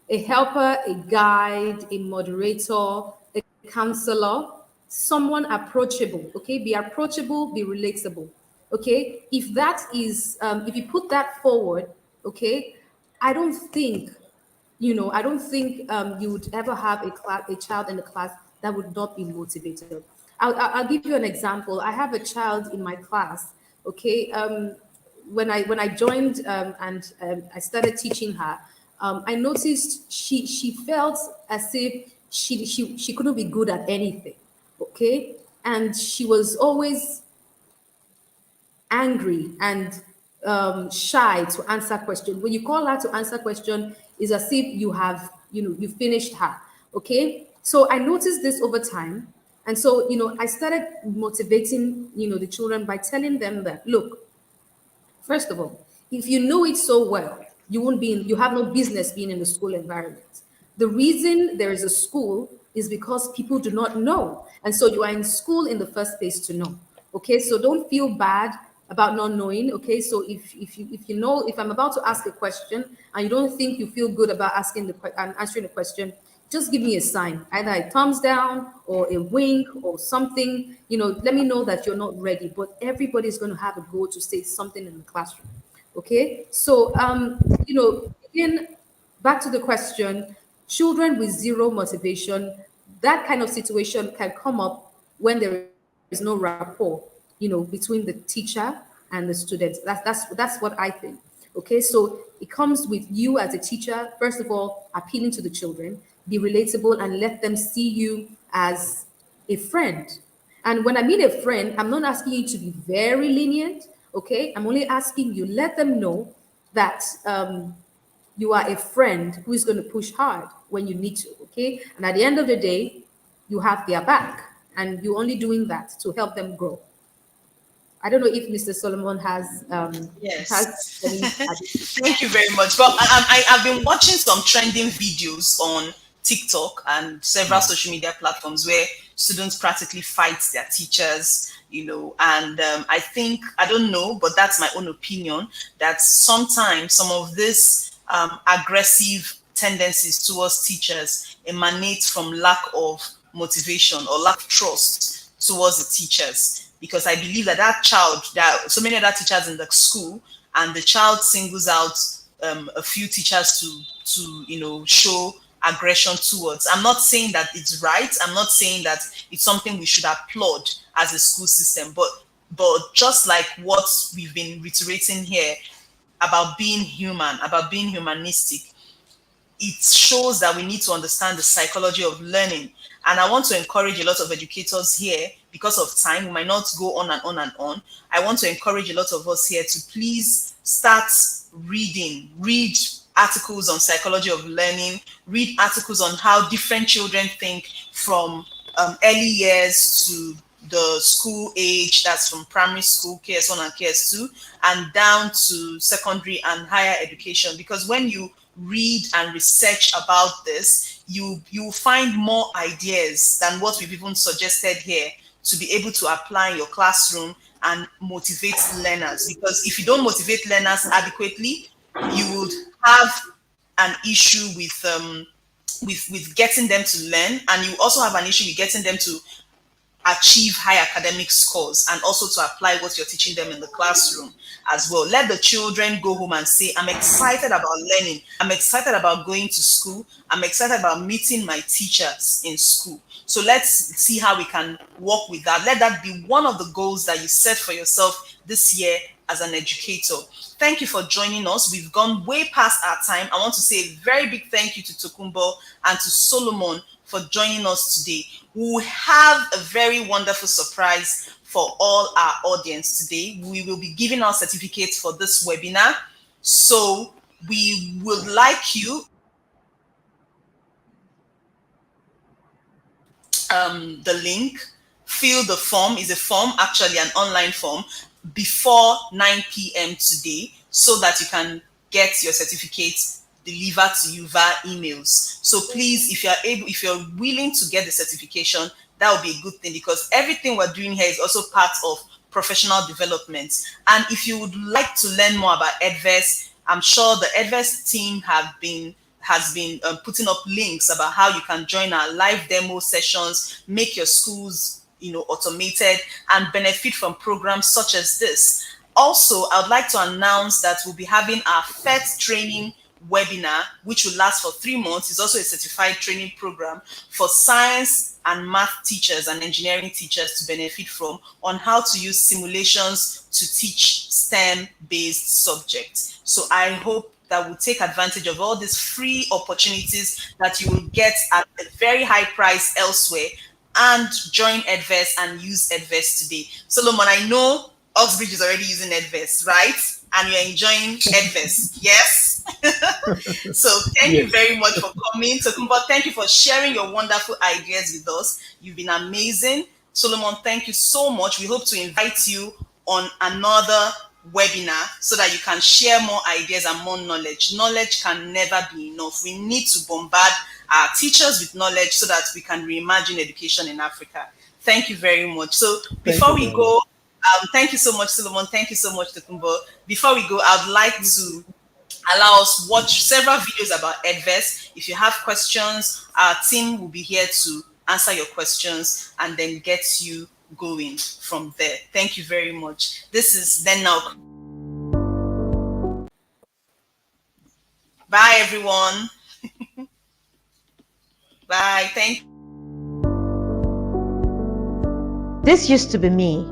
a guide, a moderator, a counselor, someone approachable, okay? Be approachable, be relatable, okay? If that is, if you put that forward, okay, I don't think you would ever have a child in the class that would not be motivated. I'll give you an example. I have a child in my class, okay? When I joined and I started teaching her, I noticed she felt as if she couldn't be good at anything, okay? And she was always angry and shy to answer questions. When you call her to answer question, it's as if you have, you finished her, okay? So I noticed this over time. And so, I started motivating, the children by telling them that, look, first of all, if you know it so well, you have no business being in the school environment. The reason there is a school is because people do not know. And so you are in school in the first place to know. Okay, so don't feel bad about not knowing. Okay, so if I'm about to ask a question and you don't think you feel good about answering the question, just give me a sign, either a thumbs down or a wink or something, let me know that you're not ready. But everybody's going to have a goal to say something in the classroom. Okay, so again, back to the question, children with zero motivation, that kind of situation can come up when there is no rapport, between the teacher and the students. That's what I think. Okay, so it comes with you as a teacher, first of all, appealing to the children, be relatable, and let them see you as a friend. And when I mean a friend, I'm not asking you to be very lenient. Okay, I'm only asking you, let them know that you are a friend who is going to push hard when you need to. Okay, and at the end of the day, you have their back and you're only doing that to help them grow. I don't know if Mr. Solomon has Yes. has any Thank you very much. But I've been watching some trending videos on TikTok and several social media platforms where students practically fight their teachers, and I think, I don't know, but that's my own opinion, that sometimes some of this aggressive tendencies towards teachers emanate from lack of motivation or lack of trust towards the teachers. Because I believe that child, there are so many other teachers in the school, and the child singles out a few teachers to show aggression towards. I'm not saying that it's right. I'm not saying that it's something we should applaud as a school system, but just like what we've been reiterating here about being human, about being humanistic, it shows that we need to understand the psychology of learning. And I want to encourage a lot of educators here, because of time, we might not go on and on and on. I want to encourage a lot of us here to please start read articles on psychology of learning, read articles on how different children think from early years to the school age, that's from primary school, KS1 and KS2, and down to secondary and higher education. Because when you read and research about this, you find more ideas than what we've even suggested here to be able to apply in your classroom and motivate learners. Because if you don't motivate learners adequately, you would have an issue with getting them to learn, and you also have an issue with getting them to achieve high academic scores, and also to apply what you're teaching them in the classroom as well. Let the children go home and say, I'm excited about learning. I'm excited about going to school. I'm excited about meeting my teachers in school. So let's see how we can work with that. Let that be one of the goals that you set for yourself this year as an educator. Thank you for joining us. We've gone way past our time. I want to say a very big thank you to Tokunbo and to Solomon for joining us today. We have a very wonderful surprise for all our audience today. We will be giving out certificates for this webinar. So we would like you, the link, fill the form. Is a form, actually an online form, before 9 p.m. today, so that you can get your certificates delivered to you via emails. So please, if you're willing to get the certification, that would be a good thing, because everything we're doing here is also part of professional development. And if you would like to learn more about EdVest, I'm sure the EdVest team has been putting up links about how you can join our live demo sessions, make your schools automated, and benefit from programs such as this. Also, I would like to announce that we'll be having our first training webinar, which will last for 3 months. It's also a certified training program for science and math teachers and engineering teachers to benefit from, on how to use simulations to teach STEM-based subjects. So I hope that we'll take advantage of all these free opportunities that you will get at a very high price elsewhere, and join EdVest and use EdVest today. Solomon, I know Oxbridge is already using EdVest, right? And you're enjoying EdVest, yes? So thank you very much for coming. Tokunbo, thank you for sharing your wonderful ideas with us. You've been amazing. Solomon, thank you so much. We hope to invite you on another webinar so that you can share more ideas and more knowledge. Knowledge can never be enough. We need to bombard our teachers with knowledge so that we can reimagine education in Africa. Thank you very much. So before we go, thank you so much, Solomon. Thank you so much, Tokunbo. Before we go, I'd like to allow us watch several videos about EdVest. If you have questions, our team will be here to answer your questions and then get you going from there. Thank you very much. This is Then Now. Bye, everyone. Bye. Thank you. This used to be me.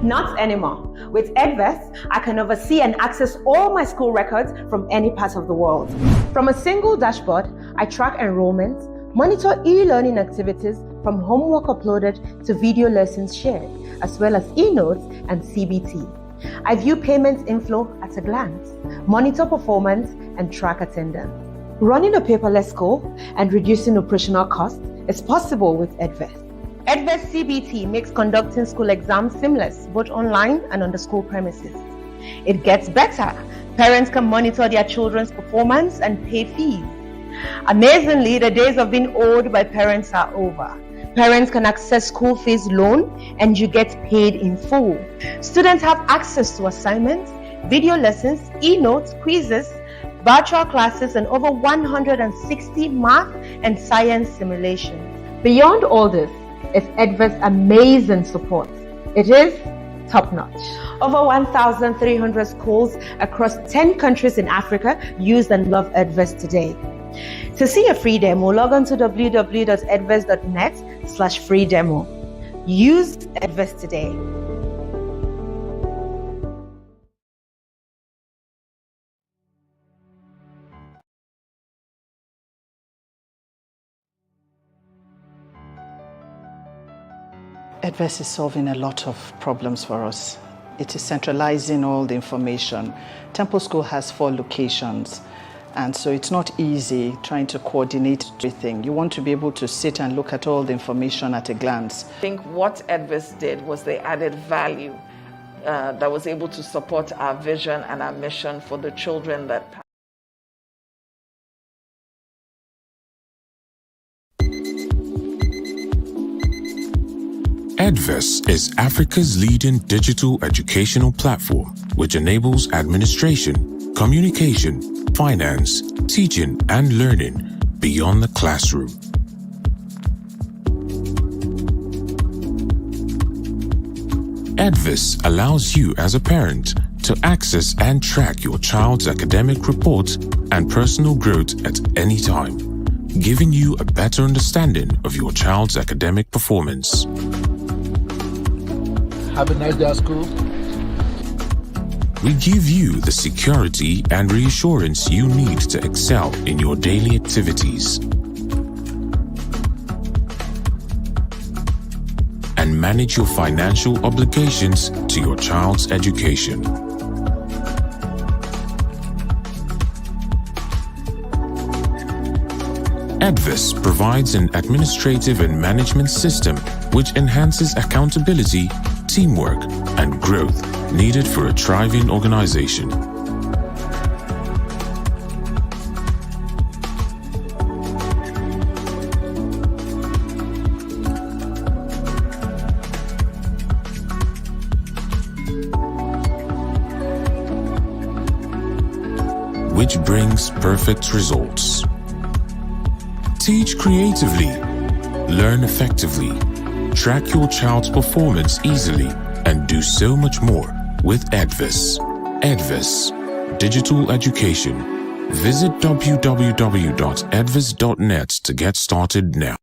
Not anymore. With EdVest, I can oversee and access all my school records from any part of the world. From a single dashboard, I track enrollments, monitor e-learning activities from homework uploaded to video lessons shared, as well as e-notes and CBT. I view payments inflow at a glance, monitor performance, and track attendance. Running a paperless school and reducing operational costs is possible with EdVest. Edvest CBT makes conducting school exams seamless, both online and on the school premises. It gets better. Parents can monitor their children's performance and pay fees. Amazingly, the days of being owed by parents are over. Parents can access school fees loan and you get paid in full. Students have access to assignments, video lessons, e-notes, quizzes, virtual classes, and over 160 math and science simulations. Beyond all this is Edvest's amazing support. It is top-notch. Over 1,300 schools across 10 countries in Africa use and love Edvest today. To see a free demo, log on to www.edvest.net/free demo. Use Edvest today. Edvest is solving a lot of problems for us. It is centralizing all the information. Temple School has 4 locations, and so it's not easy trying to coordinate everything. You want to be able to sit and look at all the information at a glance. I think what Edvest did was they added value that was able to support our vision and our mission for the children that Edvest is Africa's leading digital educational platform, which enables administration, communication, finance, teaching, and learning beyond the classroom. Edvest allows you as a parent to access and track your child's academic reports and personal growth at any time, giving you a better understanding of your child's academic performance. Have a nice day at school. We give you the security and reassurance you need to excel in your daily activities and manage your financial obligations to your child's education. Edvest provides an administrative and management system which enhances accountability, teamwork, and growth needed for a thriving organization. Which brings perfect results. Teach creatively, learn effectively, track your child's performance easily, and do so much more with Edvest. Edvest, digital education. Visit www.edvest.net to get started now.